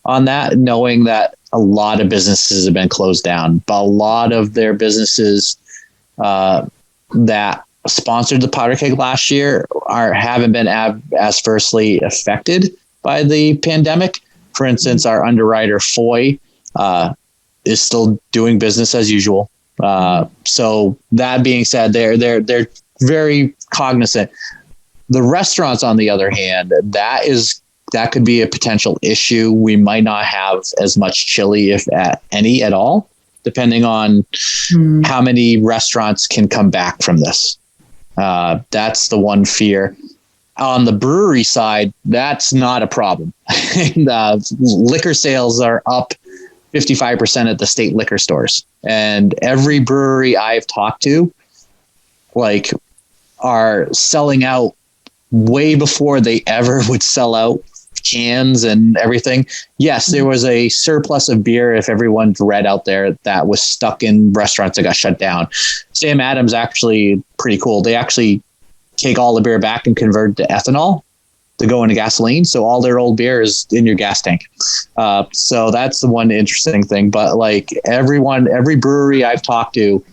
on that, knowing that a lot of businesses have been closed down, but a lot of their businesses that sponsored the powder keg last year haven't been as firstly affected by the pandemic. For instance, our underwriter Foy is still doing business as usual. So that being said, they're very cognizant. The restaurants, on the other hand, that could be a potential issue. We might not have as much chili, if any at all, depending on how many restaurants can come back from this. That's the one fear. On the brewery side, that's not a problem. Liquor sales are up 55% at the state liquor stores. And every brewery I've talked to, like, are selling out way before they ever would sell out cans and everything. Yes, there was a surplus of beer, if everyone's read out there, that was stuck in restaurants that got shut down. Sam Adams actually pretty cool. They actually take all the beer back and convert it to ethanol to go into gasoline. So all their old beer is in your gas tank. So that's the one interesting thing. But like every brewery I've talked to,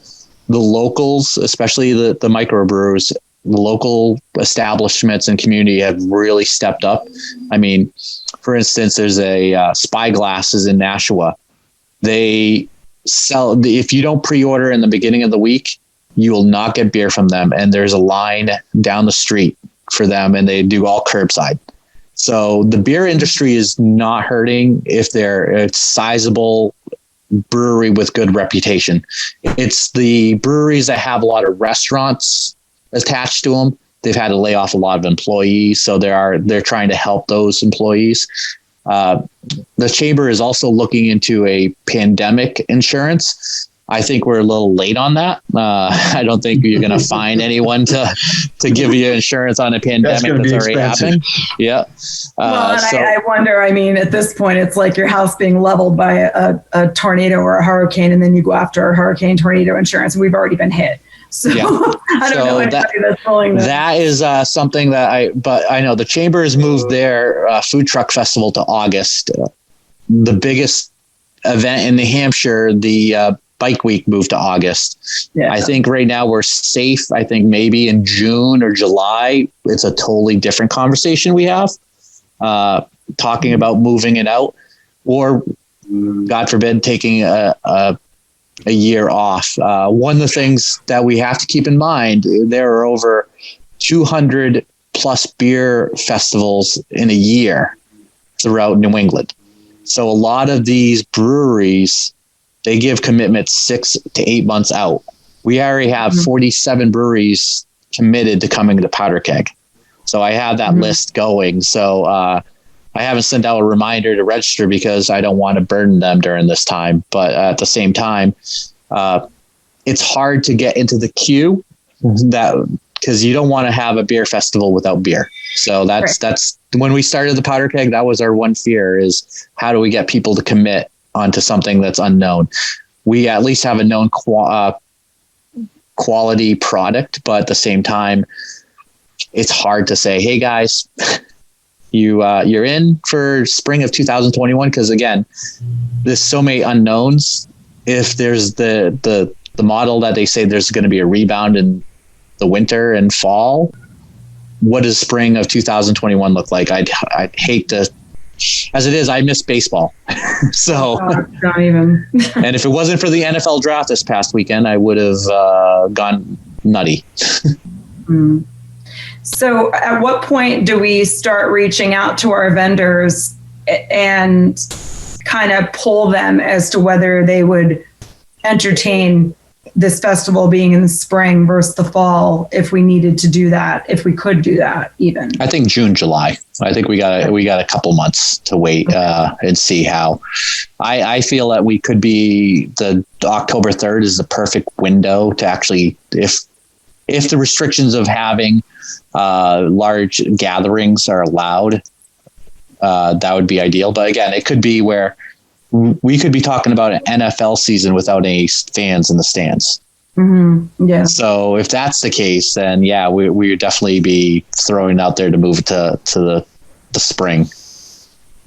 the locals, especially the microbrewers, the local establishments and community have really stepped up. I mean, for instance, there's a Spyglasses in Nashua. They sell, if you don't pre-order in the beginning of the week, you will not get beer from them. And there's a line down the street for them, and they do all curbside. So the beer industry is not hurting if they're a sizable brewery with good reputation. It's the breweries that have a lot of restaurants attached to them. They've had to lay off a lot of employees. So they're trying to help those employees. The chamber is also looking into a pandemic insurance. I think we're a little late on that. I don't think you're going to find anyone to give you insurance on a pandemic that's already happening. Yeah. Well, I wonder, I mean, at this point, it's like your house being leveled by a tornado or a hurricane, and then you go after a hurricane tornado insurance, and we've already been hit. So yeah. I don't know anybody that's willing to. That is something that I know the chamber has moved their food truck festival to August. The biggest event in New Hampshire, the Bike Week, moved to August. Yeah. I think right now we're safe. I think maybe in June or July, it's a totally different conversation we have, talking about moving it out, or God forbid, taking a year off. One of the things that we have to keep in mind, there are over 200 plus beer festivals in a year throughout New England. So a lot of these breweries, they give commitments 6 to 8 months out. We already have 47 breweries committed to coming to Powder Keg. So I have that list going. So I haven't sent out a reminder to register because I don't want to burden them during this time. But at the same time, it's hard to get into the queue because you don't want to have a beer festival without beer. So that's when we started the Powder Keg, that was our one fear, is how do we get people to commit onto something that's unknown? We at least have a known quality product, but at the same time, it's hard to say, hey guys, you're in for spring of 2021. Because again, there's so many unknowns. If there's the model that they say there's going to be a rebound in the winter and fall, what does spring of 2021 look like? I'd hate to, as it is, I miss baseball. So not even. And if it wasn't for the NFL draft this past weekend, I would have gone nutty. So at what point do we start reaching out to our vendors and kind of poll them as to whether they would entertain this festival being in the spring versus the fall, if we needed to do that, if we could do that even? I think June, July. I think we got a couple months to wait and see how. I feel that we could be, the October 3rd is the perfect window to actually, if the restrictions of having large gatherings are allowed, that would be ideal. But again, it could be where we could be talking about an NFL season without any fans in the stands. Yeah. So if that's the case, then yeah, we would definitely be throwing out there to move it to the spring.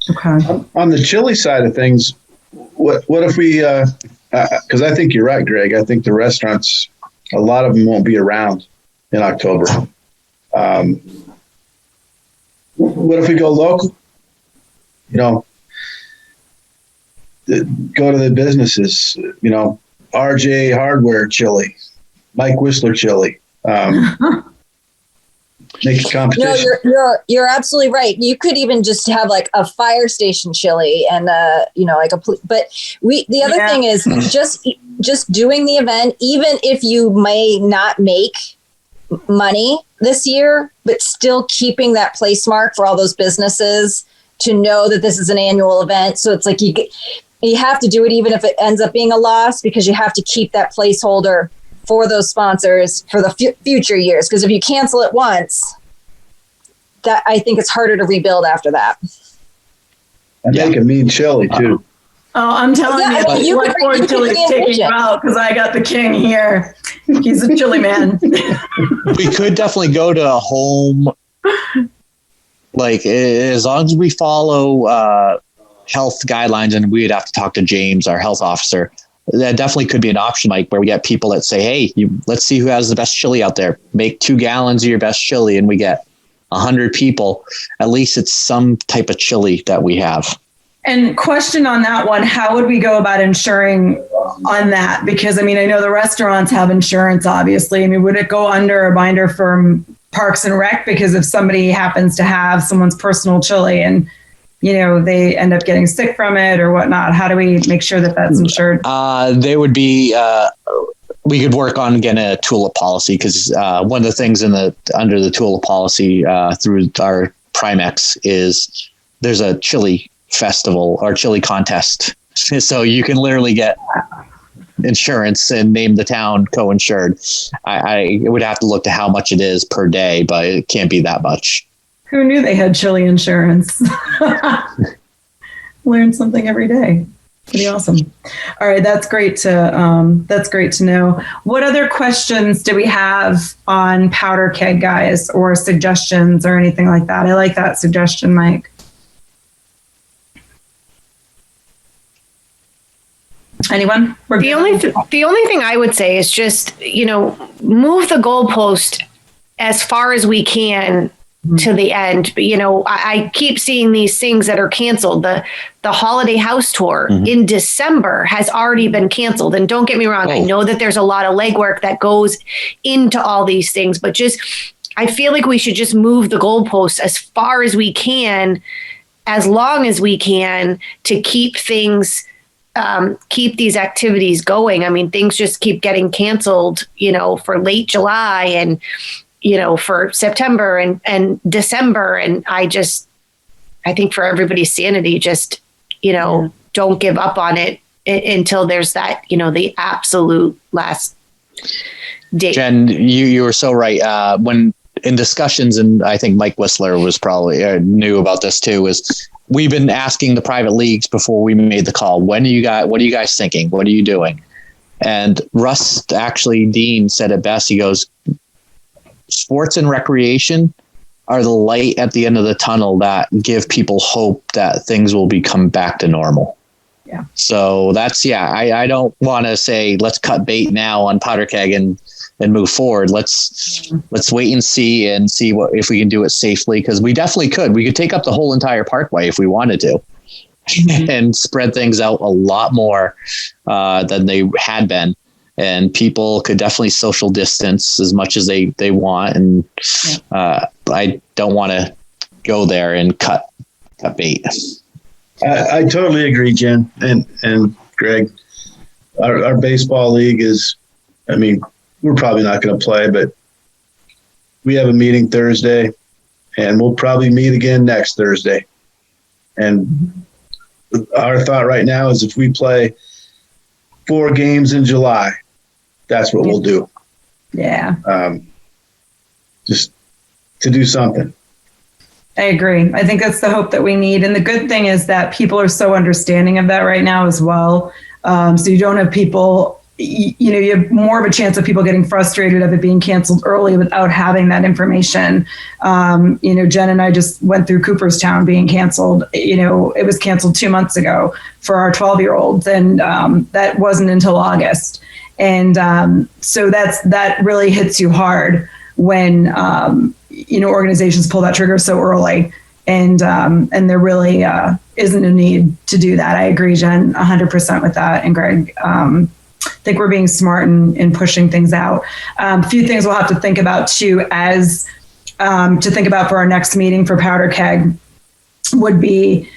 Okay. On the chili side of things, what if we? Because I think you're right, Greg. I think the restaurants, a lot of them won't be around in October. What if we go local? Go to the businesses, RJ Hardware Chili, Mike Whistler Chili, make a competition. No, you're absolutely right. You could even just have like a fire station chili and the other thing is just doing the event, even if you may not make money this year, but still keeping that place mark for all those businesses to know that this is an annual event. So it's like you have to do it even if it ends up being a loss, because you have to keep that placeholder for those sponsors for the future years. Because if you cancel it once, that I think it's harder to rebuild after that. I make a mean chili too. Oh, I'm telling you, look forward till he's taking you out, because I got the king here. He's a chili man. We could definitely go to a home, like as long as we follow health guidelines, and we'd have to talk to James, our health officer. That definitely could be an option, like where we get people that say, hey, let's see who has the best chili out there. Make 2 gallons of your best chili, and we get 100 people. At least it's some type of chili that we have. And question on that one, how would we go about insuring on that? Because, I mean, I know the restaurants have insurance, obviously. I mean, would it go under a binder from Parks and Rec? Because if somebody happens to have someone's personal chili and, you know, they end up getting sick from it or whatnot, how do we make sure that that's insured? They would be, we could work on getting a tulip policy, because one of the things under the tulip policy through our Primex is there's a chili festival or chili contest. So you can literally get insurance and name the town co-insured. I would have to look to how much it is per day, but it can't be that much. Who knew they had chili insurance? Learn something every day. Pretty awesome. All right, that's great to know. What other questions do we have on powder keg, guys, or suggestions or anything like that? I like that suggestion, Mike. Anyone? The only thing I would say is just, move the goalpost as far as we can to the end. But, I keep seeing these things that are canceled. The holiday house tour in December has already been canceled. And don't get me wrong, I know that there's a lot of legwork that goes into all these things, but I feel like we should just move the goalposts as far as we can, as long as we can, to keep things, keep these activities going. I mean, things just keep getting canceled, for late July and, for September and December. And I think for everybody's sanity, don't give up on it until there's that, the absolute last date. Jen, you were so right. When in discussions, and I think Mike Whistler was probably knew about this too, is we've been asking the private leagues before we made the call, what are you guys thinking? What are you doing? And Russ, Dean said it best. He goes, sports and recreation are the light at the end of the tunnel that give people hope that things will become back to normal. Yeah. So I don't want to say, let's cut bait now on powder keg and move forward. Let's wait and see if we can do it safely. Cause we definitely could. We could take up the whole entire parkway if we wanted to and spread things out a lot more than they had been. And people could definitely social distance as much as they want. And I don't want to go there and cut bait. I totally agree, Jen and Greg. Our baseball league is, we're probably not going to play, but we have a meeting Thursday, and we'll probably meet again next Thursday. And our thought right now is if we play 4 games in July, that's what we'll do. Yeah. Just to do something. I agree. I think that's the hope that we need. And the good thing is that people are so understanding of that right now as well. So you don't have people, you have more of a chance of people getting frustrated of it being canceled early without having that information. Jen and I just went through Cooperstown being canceled. It was canceled 2 months ago for our 12-year-olds, and that wasn't until August. And so that really hits you hard when organizations pull that trigger so early, and there really isn't a need to do that. I agree, Jen, 100% with that. And Greg, I think we're being smart in pushing things out. A few things we'll have to think about too as to think about for our next meeting for Powder Keg would be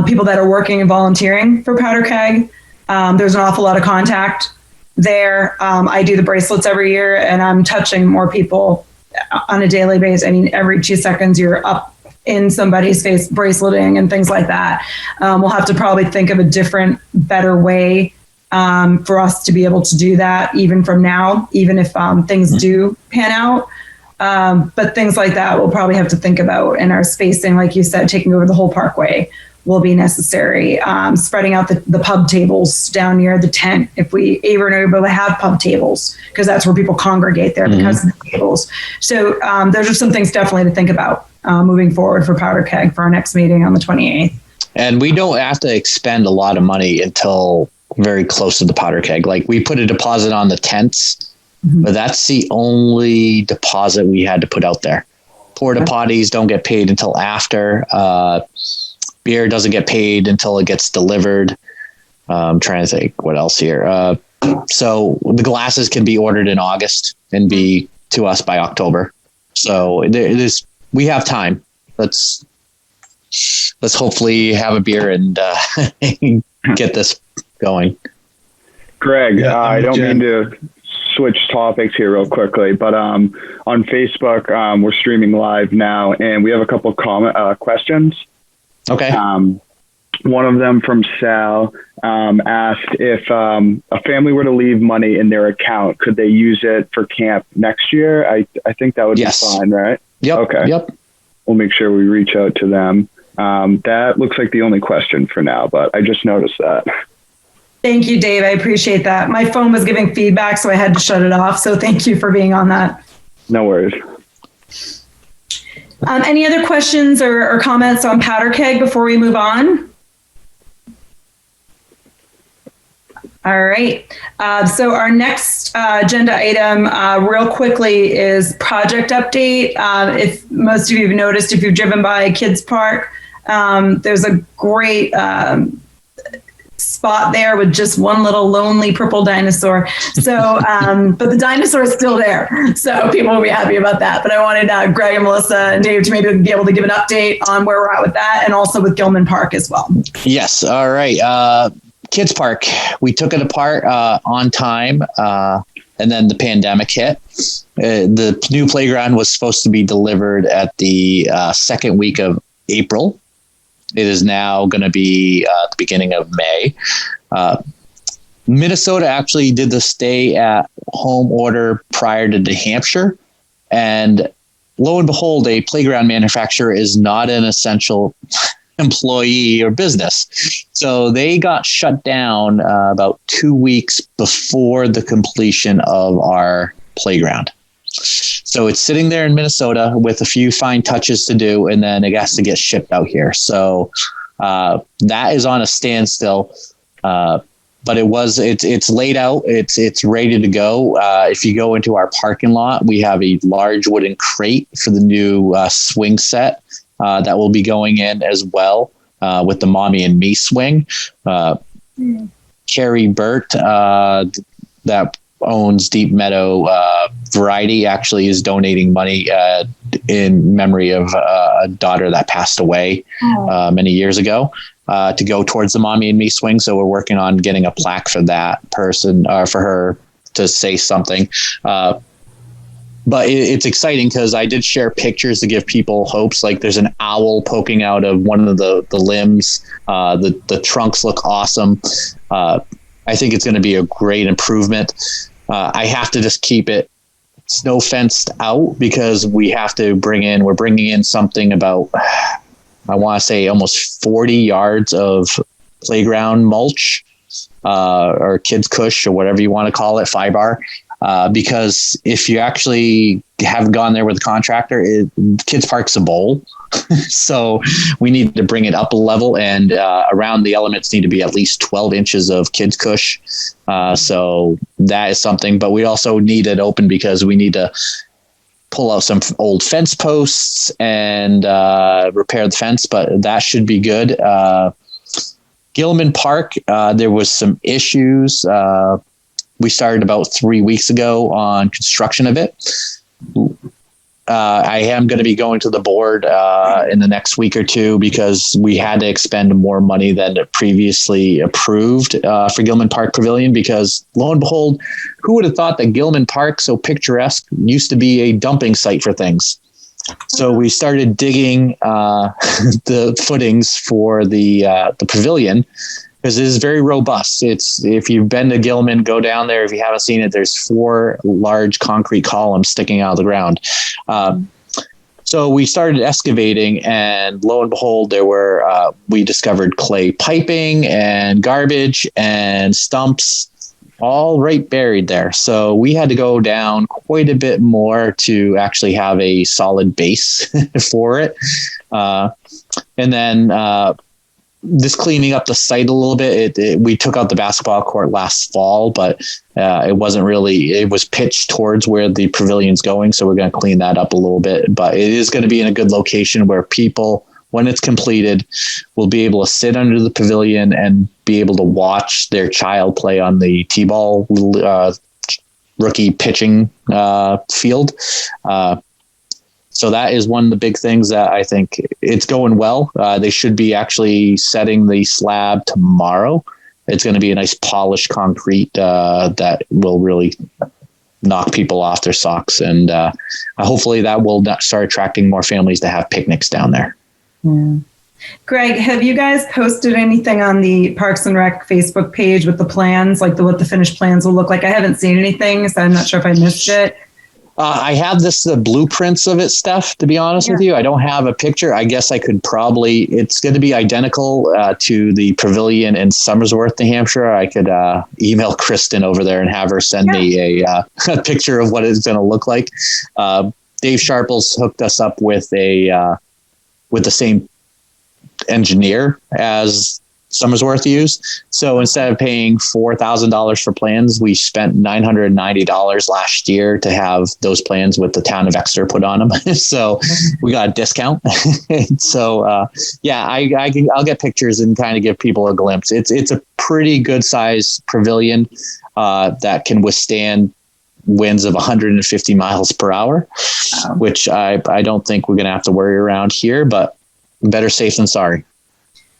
people that are working and volunteering for Powder Keg. There's an awful lot of contact there. I do the bracelets every year, and I'm touching more people on a daily basis. I mean, every 2 seconds you're up in somebody's face braceleting and things like that. We'll have to probably think of a different, better way for us to be able to do that even from now, even if things do pan out. But things like that we'll probably have to think about, and our spacing, like you said, taking over the whole parkway will be necessary. Spreading out the pub tables down near the tent, if we ever are able to have pub tables, because that's where people congregate there because of the tables. So those are some things definitely to think about moving forward for Powder Keg for our next meeting on the 28th. And we don't have to expend a lot of money until very close to the Powder Keg. Like, we put a deposit on the tents, but that's the only deposit we had to put out there. Porta potties don't get paid until after. Beer doesn't get paid until it gets delivered. I'm trying to think what else here. So the glasses can be ordered in August and be to us by October. So we have time. Let's hopefully have a beer and get this going. Greg, I don't mean to switch topics here real quickly, but on Facebook, we're streaming live now, and we have a couple questions. Okay. One of them from Sal asked if a family were to leave money in their account, could they use it for camp next year? I think that would be fine, right? Yep. Okay. Yep. We'll make sure we reach out to them. That looks like the only question for now, but I just noticed that. Thank you, Dave. I appreciate that. My phone was giving feedback, so I had to shut it off. So thank you for being on that. No worries. Any other questions or comments on Powder Keg before we move on? All right. So our next agenda item real quickly is project update. If most of you have noticed, if you've driven by Kids Park, there's a great spot there with just one little lonely purple dinosaur. So, but the dinosaur is still there. So people will be happy about that. But I wanted Greg and Melissa and Dave to maybe be able to give an update on where we're at with that, and also with Gilman Park as well. Yes. All right. Kids Park, we took it apart on time, and then the pandemic hit. The new playground was supposed to be delivered at the second week of April. It is now going to be the beginning of May. Minnesota actually did the stay at home order prior to New Hampshire. And lo and behold, a playground manufacturer is not an essential employee or business. So they got shut down about 2 weeks before the completion of our playground. So it's sitting there in Minnesota with a few fine touches to do, and then it has to get shipped out here. So that is on a standstill. But it's laid out. It's ready to go. If you go into our parking lot, we have a large wooden crate for the new swing set that will be going in as well with the Mommy and Me swing. Carrie Burt, that owns Deep Meadow Variety, actually is donating money in memory of a daughter that passed away many years ago to go towards the Mommy and Me swing. So we're working on getting a plaque for that person, for her to say something. But it's exciting because I did share pictures to give people hopes. Like, there's an owl poking out of one of the limbs. The trunks look awesome. I think it's going to be a great improvement. I have to just keep it snow fenced out because we're bringing in something about, I want to say almost 40 yards of playground mulch, or kids cush, or whatever you want to call it, Fibar. Because if you actually have gone there with a contractor, Kids Park's a bowl. So we need to bring it up a level, and around the elements need to be at least 12 inches of kids cush. So that is something, but we also need it open because we need to pull out some old fence posts and repair the fence, but that should be good. Gilman Park, there was some issues. We started about 3 weeks ago on construction of it. I am going to be going to the board in the next week or two because we had to expend more money than previously approved for Gilman Park Pavilion, because lo and behold, who would have thought that Gilman Park, so picturesque, used to be a dumping site for things. So we started digging the footings for the pavilion, because it is very robust. If you've been to Gilman, go down there. If you haven't seen it, there's 4 large concrete columns sticking out of the ground. So we started excavating, and lo and behold, we discovered clay piping and garbage and stumps, all right buried there. So we had to go down quite a bit more to actually have a solid base for it. And then just cleaning up the site a little bit. We took out the basketball court last fall, but it was pitched towards where the pavilion's going. So we're going to clean that up a little bit, but it is going to be in a good location where people, when it's completed, will be able to sit under the pavilion and be able to watch their child play on the T-ball rookie pitching field. So that is one of the big things that I think it's going well. They should be actually setting the slab tomorrow. It's going to be a nice polished concrete that will really knock people off their socks. And hopefully that will start attracting more families to have picnics down there. Yeah. Greg, have you guys posted anything on the Parks and Rec Facebook page with the plans, like what the finished plans will look like? I haven't seen anything, so I'm not sure if I missed it. I have the blueprints of it, Steph, to be honest with you. I don't have a picture. I guess I could it's going to be identical to the pavilion in Somersworth, New Hampshire. I could email Kristen over there and have her send me a picture of what it's going to look like. Dave Sharples hooked us up with the same engineer as Somersworth used. So instead of paying $4,000 for plans, we spent $990 last year to have those plans with the town of Exeter put on them. So we got a discount. So I'll get pictures and kind of give people a glimpse. It's a pretty good size pavilion that can withstand winds of 150 miles per hour, which I don't think we're going to have to worry around here, but better safe than sorry.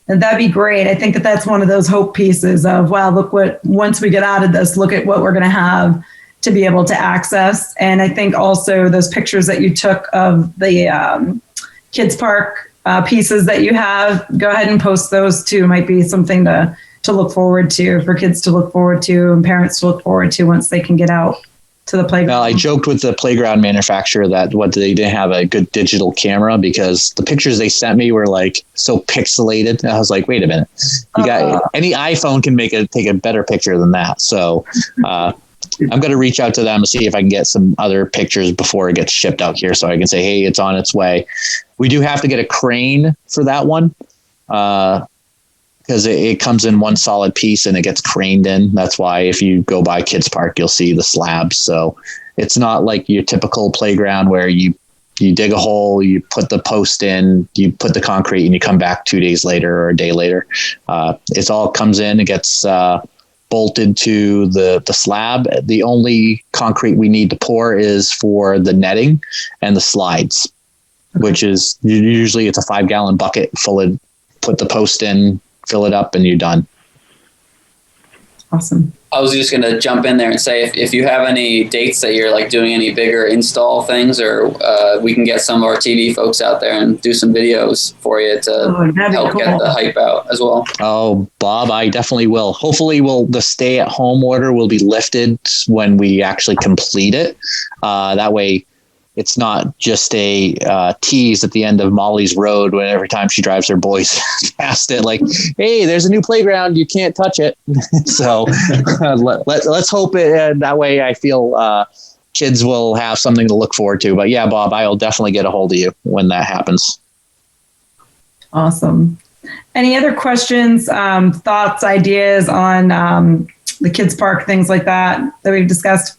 And that'd be great. I think that's one of those hope pieces of, wow, once we get out of this, look at what we're going to have to be able to access. And I think also those pictures that you took of the Kids Park pieces that you have, go ahead and post those too. Might be something to look forward to, for kids to look forward to and parents to look forward to once they can get out to the playground. Well, I joked with the playground manufacturer that they didn't have a good digital camera, because the pictures they sent me were like so pixelated. And I was like, wait a minute, any iPhone can take a better picture than that. So I'm going to reach out to them and see if I can get some other pictures before it gets shipped out here, so I can say, hey, it's on its way. We do have to get a crane for that one, because it comes in one solid piece and it gets craned in. That's why if you go by Kids Park, you'll see the slabs. So it's not like your typical playground where you dig a hole, you put the post in, you put the concrete, and you come back 2 days later or a day later. It all comes in, it gets bolted to the slab. The only concrete we need to pour is for the netting and the slides, which is usually it's a 5-gallon bucket full of, put the post in, fill it up, and you're done. Awesome. I was just going to jump in there and say, if you have any dates that you're like doing any bigger install things, or we can get some of our TV folks out there and do some videos for you to help get the hype out as well. Oh, Bob, I definitely will. Hopefully the stay-at-home order will be lifted when we actually complete it. That way, it's not just a tease at the end of Molly's Road when every time she drives her boys past it, like, hey, there's a new playground, you can't touch it. So let's hope it that way. I feel kids will have something to look forward to. But yeah, Bob, I'll definitely get a hold of you when that happens. Awesome. Any other questions, thoughts, ideas on the Kids Park, things like that we've discussed?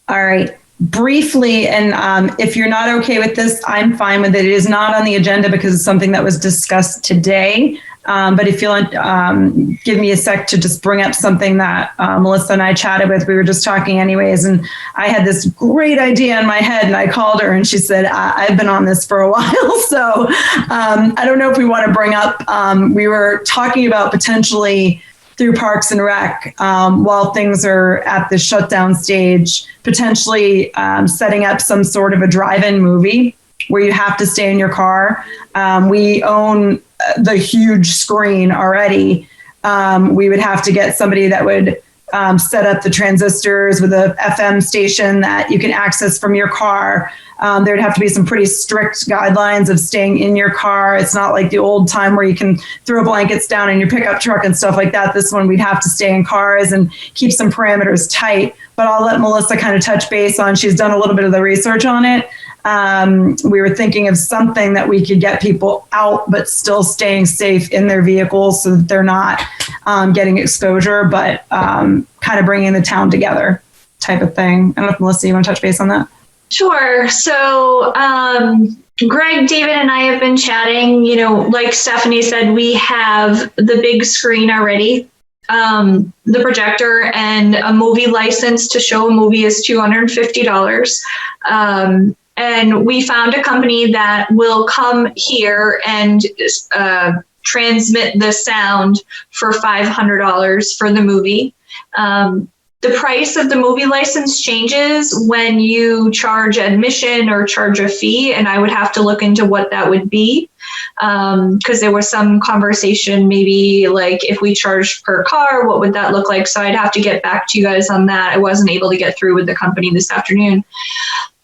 All right. Briefly, and if you're not okay with this, I'm fine with it. It is not on the agenda because it's something that was discussed today. But if you'll give me a sec to just bring up something that Melissa and I chatted with, we were just talking anyways, and I had this great idea in my head, and I called her, and she said, I've been on this for a while, so I don't know if we want to bring up, we were talking about potentially through Parks and Rec, while things are at the shutdown stage, potentially setting up some sort of a drive-in movie where you have to stay in your car. We own the huge screen already. We would have to get somebody that would set up the transistors with a FM station that you can access from your car. There'd have to be some pretty strict guidelines of staying in your car. It's not like the old time where you can throw blankets down in your pickup truck and stuff like that. This one, we'd have to stay in cars and keep some parameters tight. But I'll let Melissa kind of touch base on, she's done a little bit of the research on it. We were thinking of something that we could get people out, but still staying safe in their vehicles so that they're not getting exposure, but kind of bringing the town together type of thing. I don't know if Melissa, you want to touch base on that? Sure. So, Greg, David, and I have been chatting. You know, like Stephanie said, we have the big screen already, the projector, and a movie license to show a movie is $250. And we found a company that will come here and transmit the sound for $500 for the movie. The price of the movie license changes when you charge admission or charge a fee, and I would have to look into what that would be, because there was some conversation, maybe like if we charged per car, what would that look like? So I'd have to get back to you guys on that. I wasn't able to get through with the company this afternoon.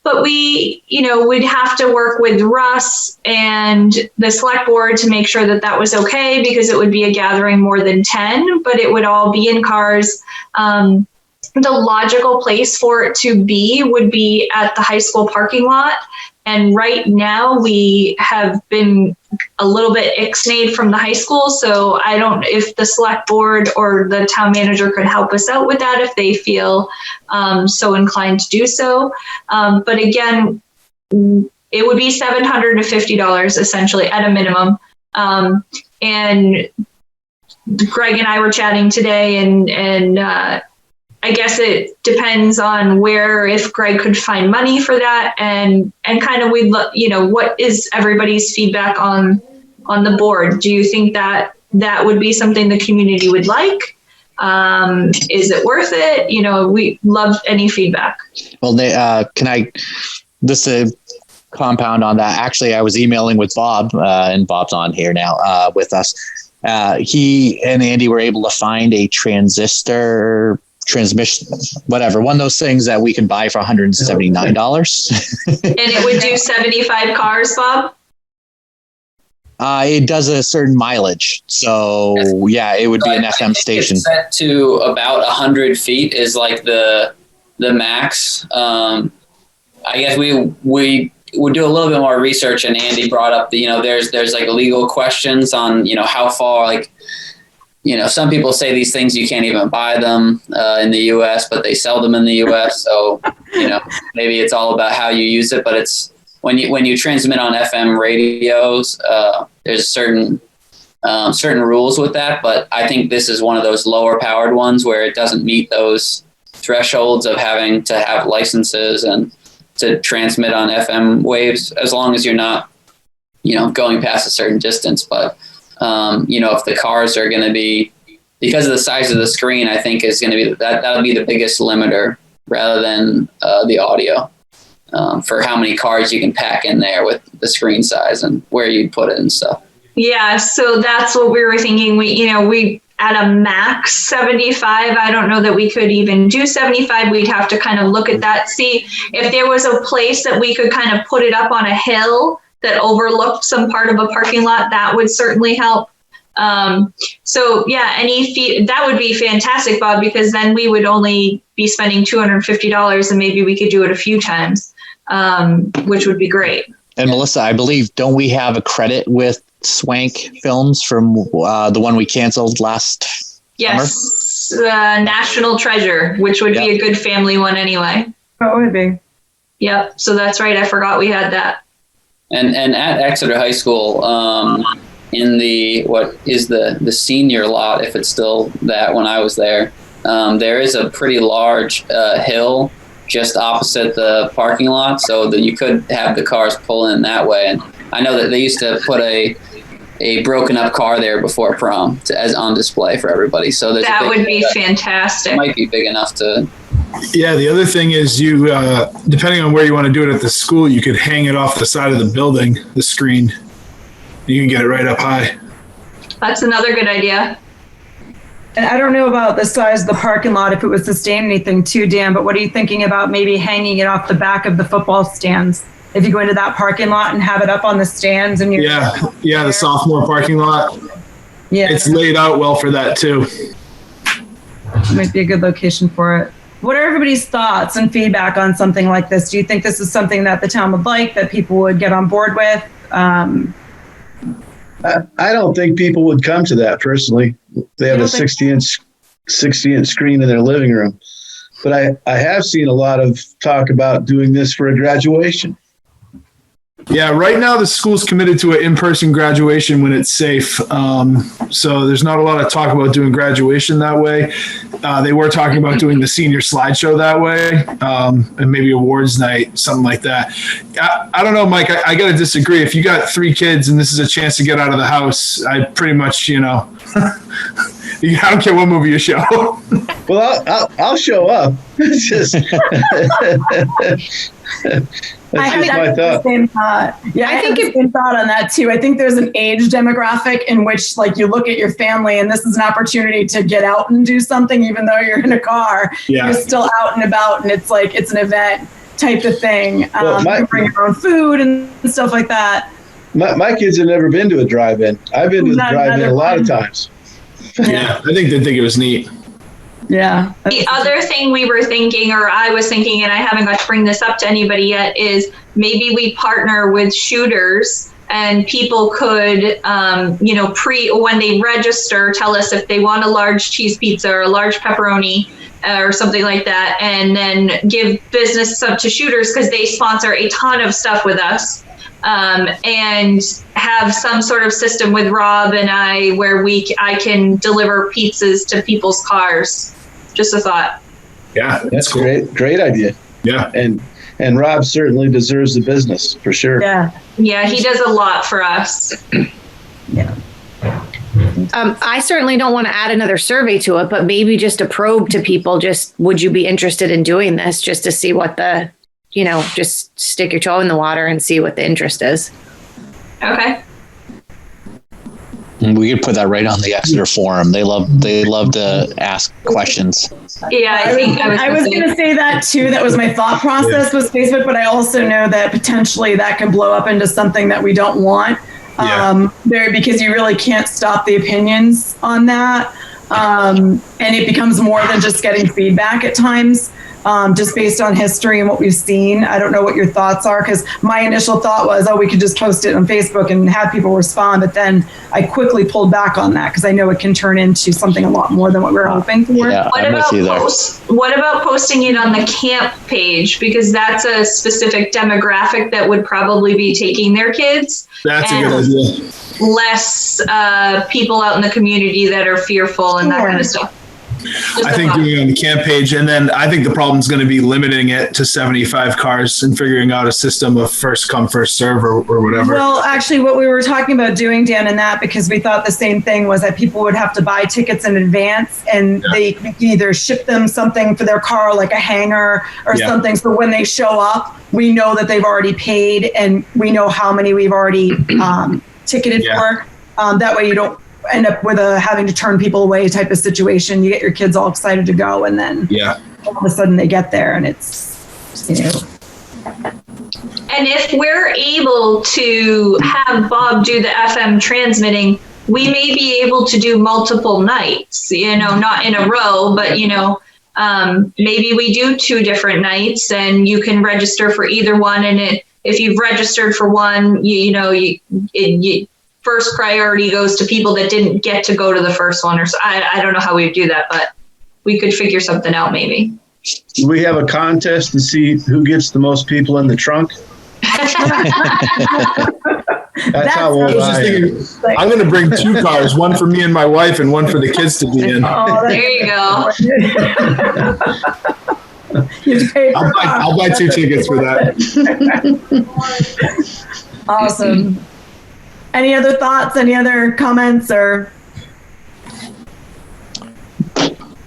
But we, we'd have to work with Russ and the select board to make sure that that was okay, because it would be a gathering more than 10, but it would all be in cars. The logical place for it to be would be at the high school parking lot. And right now we have been a little bit ixnayed from the high school. So I don't, if the select board or the town manager could help us out with that, if they feel so inclined to do so. But again, it would be $750 essentially at a minimum. And Greg and I were chatting today, and I guess it depends on where, if Greg could find money for that, and kind of what is everybody's feedback on the board? Do you think that would be something the community would like? Is it worth it? We love any feedback. Well, just a compound on that. Actually, I was emailing with Bob, and Bob's on here now with us. He and Andy were able to find a transmission, whatever, one of those things that we can buy for $179. And it would do 75 cars, Bob? It does a certain mileage. So yeah, it would be an FM station. It's set to about 100 feet is like the max. I guess we would do a little bit more research, and Andy brought up there's like legal questions on, how far, some people say these things, you can't even buy them in the U.S., but they sell them in the U.S. So, maybe it's all about how you use it. But it's when you transmit on FM radios, there's certain rules with that. But I think this is one of those lower powered ones where it doesn't meet those thresholds of having to have licenses and to transmit on FM waves, as long as you're not, going past a certain distance. But if the cars are going to be, because of the size of the screen, I think is going to be that'll be the biggest limiter rather than the audio for how many cars you can pack in there with the screen size and where you put it and stuff. Yeah, so that's what we were thinking. We at a max 75. I don't know that we could even do 75. We'd have to kind of look at that, see if there was a place that we could kind of put it up on a hill that overlooked some part of a parking lot. That would certainly help. So yeah, any fee, that would be fantastic, Bob, because then we would only be spending $250 and maybe we could do it a few times, which would be great. And Melissa, I believe, don't we have a credit with Swank Films from the one we canceled last Yes, summer? National Treasure, which would be a good family one anyway. Oh, it would be. Yep. So that's right. I forgot we had that. And at Exeter High School, in what is the senior lot, if it's still that when I was there. There is a pretty large hill just opposite the parking lot, so that you could have the cars pull in that way. And I know that they used to put a broken up car there before prom as on display for everybody. So that would be fantastic. It might be big enough to. Yeah, the other thing is you, depending on where you want to do it at the school, you could hang it off the side of the building, the screen. You can get it right up high. That's another good idea. And I don't know about the size of the parking lot, if it would sustain anything too, Dan, but what are you thinking about maybe hanging it off the back of the football stands? If you go into that parking lot and have it up on the stands and you're the sophomore parking lot. Yeah, it's laid out well for that too. Might be a good location for it. What are everybody's thoughts and feedback on something like this? Do you think this is something that the town would like, that people would get on board with? I don't think people would come to that personally. They have a 60-inch screen in their living room. But I have seen a lot of talk about doing this for a graduation. Yeah, right now the school's committed to an in-person graduation when it's safe. So there's not a lot of talk about doing graduation that way. They were talking about doing the senior slideshow that way, and maybe awards night, something like that. I don't know, Mike, I got to disagree. If you got 3 kids and this is a chance to get out of the house, I pretty much, I don't care what movie you show. Well, I'll show up. It's just... I think the same thought. Yeah, I think the same thought on that too. I think there's an age demographic in which, like, you look at your family and this is an opportunity to get out and do something, even though you're in a car. Yeah. You're still out and about, and it's like it's an event type of thing. You bring your own food and stuff like that. My kids have never been to a drive-in. I've been to the drive-in a lot of times. Yeah, I think they'd think it was neat. Yeah. The other thing we were thinking, or I was thinking, and I haven't got to bring this up to anybody yet, is maybe we partner with shooters and people could, when they register, tell us if they want a large cheese pizza or a large pepperoni or something like that, and then give business up to shooters because they sponsor a ton of stuff with us. And have some sort of system with Rob and I where I can deliver pizzas to people's cars. Just a thought. Yeah, that's cool. Great idea. Yeah, and Rob certainly deserves the business for sure. Yeah, he does a lot for us. Yeah. I certainly don't want to add another survey to it, but maybe just a probe to people. Just would you be interested in doing this, just to see what the just stick your toe in the water and see what the interest is. Okay. We could put that right on the Exeter forum. They love to ask questions. Yeah, I was going to say that too. That was my thought process was Facebook, but I also know that potentially that can blow up into something that we don't want because you really can't stop the opinions on that. And it becomes more than just getting feedback at times. Just based on history and what we've seen. I don't know what your thoughts are, because my initial thought was, we could just post it on Facebook and have people respond. But then I quickly pulled back on that because I know it can turn into something a lot more than what we're hoping for. Yeah, what about posting it on the camp page? Because that's a specific demographic that would probably be taking their kids. That's a good idea. Less people out in the community that are fearful and that kind of stuff. I think doing it on the camp page, and then I think the problem is going to be limiting it to 75 cars and figuring out a system of first come, first serve or whatever. Well, actually, what we were talking about doing, Dan, in that, because we thought the same thing, was that people would have to buy tickets in advance, and they can either ship them something for their car, like a hanger or something. So when they show up, we know that they've already paid, and we know how many we've already ticketed for. That way you don't end up with having to turn people away type of situation. You get your kids all excited to go, and then all of a sudden they get there and it's, And if we're able to have Bob do the FM transmitting, we may be able to do multiple nights, not in a row, but, maybe we do 2 different nights and you can register for either one. And if you've registered for one, you first priority goes to people that didn't get to go to the first one, or so. I don't know how we would do that, but we could figure something out maybe. Do we have a contest to see who gets the most people in the trunk? That's how old I am. I'm going to bring 2 cars, one for me and my wife and one for the kids to be in. Oh, there you go. You have to pay for I'll buy 2 tickets for that. Awesome. Any other thoughts? Any other comments or?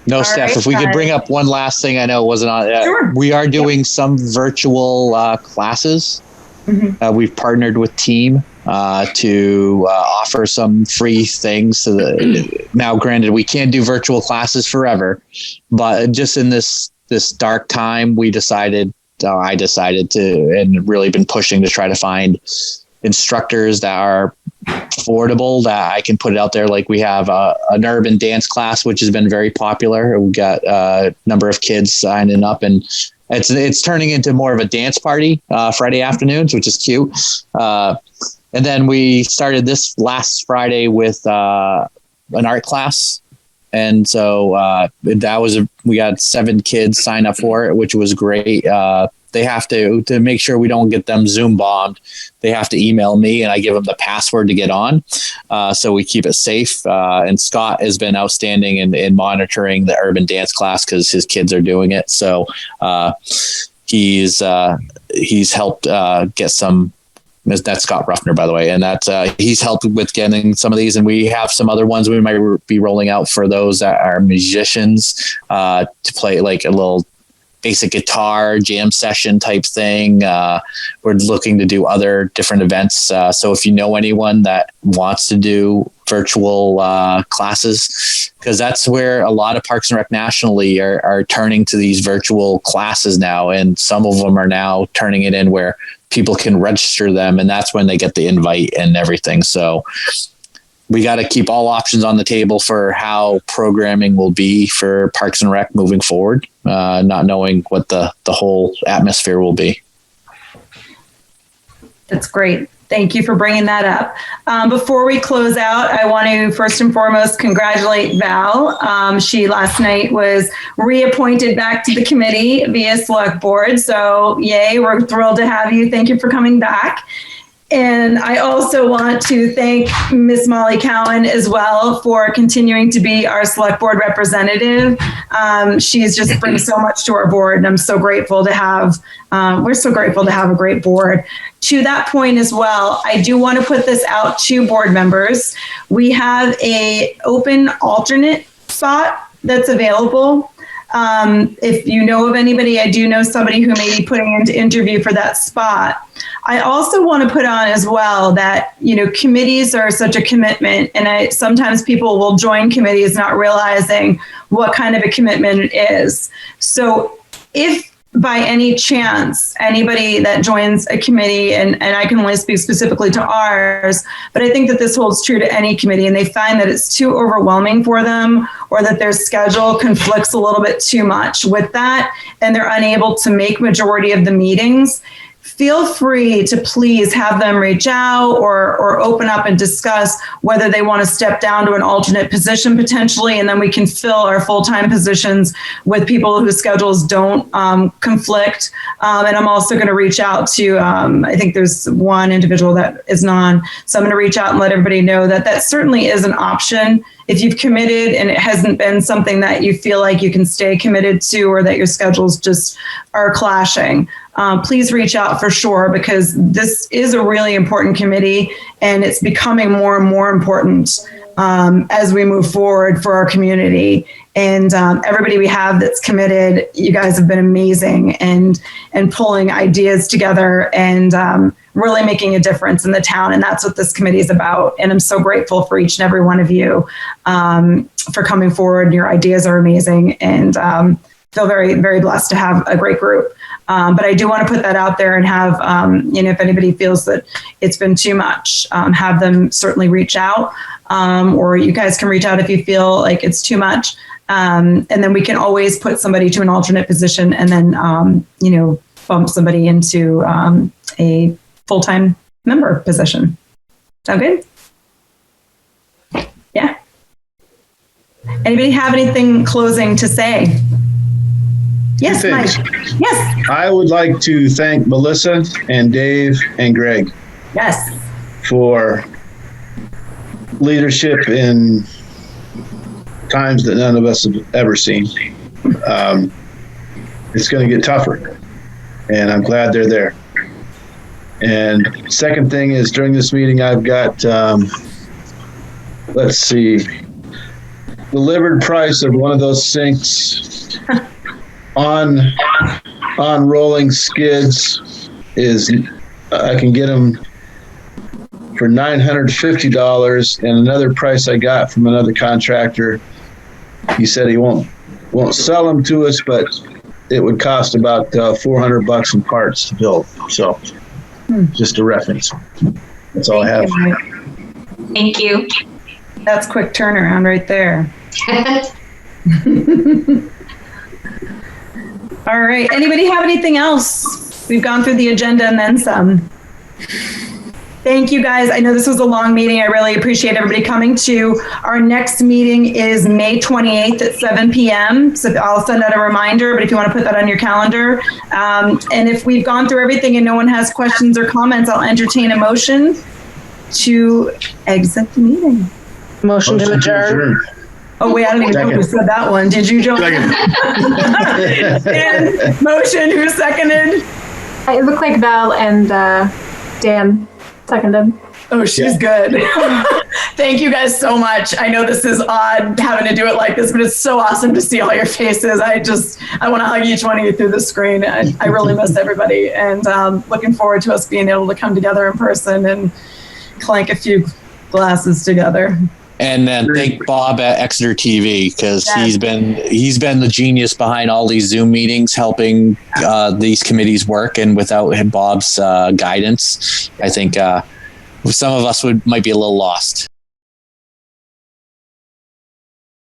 No, Steph, if we could bring up one last thing, I know it wasn't on. Sure. We are doing some virtual classes. Mm-hmm. We've partnered with Team to offer some free things. Now, granted, we can't do virtual classes forever, but just in this dark time, I decided to, and really been pushing to try to find instructors that are affordable, that I can put it out there. Like we have an urban dance class, which has been very popular. We got a number of kids signing up, and it's turning into more of a dance party Friday afternoons, which is cute. And then we started this last Friday with an art class. And so we got 7 kids sign up for it, which was great. They have to make sure we don't get them Zoom bombed. They have to email me and I give them the password to get on. So we keep it safe. And Scott has been outstanding in monitoring the urban dance class because his kids are doing it. So he's helped get some. That's Scott Ruffner, by the way, and he's helped with getting some of these, and we have some other ones we might be rolling out for those that are musicians to play like a little basic guitar jam session type thing. We're looking to do other different events. So if you know anyone that wants to do virtual classes, because that's where a lot of Parks and Rec nationally are turning to these virtual classes now, and some of them are now turning it in where people can register them, and that's when they get the invite and everything. So we got to keep all options on the table for how programming will be for Parks and Rec moving forward, not knowing what the whole atmosphere will be. That's great. Thank you for bringing that up. Before we close out, I want to first and foremost congratulate Val. She last night was reappointed back to the committee via select board. So yay, we're thrilled to have you. Thank you for coming back. And I also want to thank Miss Molly Cowan as well for continuing to be our select board representative. She's just brings so much to our board, and I'm so grateful to have, we're so grateful to have a great board. To that point as well, I do want to put this out to board members. We have an open alternate spot that's available. If you know of anybody, I do know somebody who may be putting into interview for that spot. I also want to put on as well that, committees are such a commitment, and sometimes people will join committees not realizing what kind of a commitment it is. So if by any chance anybody that joins a committee, and I can only speak specifically to ours, but I think that this holds true to any committee, and they find that it's too overwhelming for them, or that their schedule conflicts a little bit too much with that, and they're unable to make majority of the meetings, feel free to please have them reach out or open up and discuss whether they want to step down to an alternate position potentially, and then we can fill our full-time positions with people whose schedules don't conflict. And I'm also going to reach out to, I think there's one individual that is non, so I'm going to reach out and let everybody know that certainly is an option. If you've committed and it hasn't been something that you feel like you can stay committed to, or that your schedules just are clashing, please reach out for sure, because this is a really important committee, and it's becoming more and more important as we move forward for our community. And everybody we have that's committed, you guys have been amazing and pulling ideas together and really making a difference in the town. And that's what this committee is about. And I'm so grateful for each and every one of you for coming forward. Your ideas are amazing, and feel very, very blessed to have a great group. But I do want to put that out there and have, if anybody feels that it's been too much, have them certainly reach out, or you guys can reach out if you feel like it's too much. And then we can always put somebody to an alternate position, and then, bump somebody into a full-time member position. Sound good? Yeah. Anybody have anything closing to say? Yes, Mike. Yes. I would like to thank Melissa and Dave and Greg. Yes. for leadership in times that none of us have ever seen. It's going to get tougher, and I'm glad they're there. And second thing is, during this meeting, I've got, let's see, delivered price of one of those sinks on rolling skids is, I can get them for $950, and another price I got from another contractor. He said he won't sell them to us, but it would cost about $400 in parts to build. So just a reference. That's all I have. Thank you. That's quick turnaround right there. All right. Anybody have anything else? We've gone through the agenda and then some. Thank you, guys. I know this was a long meeting. I really appreciate everybody coming to. Our next meeting is May 28th at 7 p.m. So I'll send out a reminder, but if you want to put that on your calendar. And if we've gone through everything and no one has questions or comments, I'll entertain a motion to exit the meeting. Motion to adjourn. Oh, wait, I don't even know who said that one. Did you, Joe? And motion, who seconded? It looked like Val and Dan seconded. Oh, she's good. Thank you guys so much. I know this is odd having to do it like this, but it's so awesome to see all your faces. I want to hug each one of you through the screen. I really miss everybody, and looking forward to us being able to come together in person and clank a few glasses together. And then thank Bob at Exeter TV, because he's been the genius behind all these Zoom meetings, helping these committees work. And without Bob's guidance, I think some of us might be a little lost.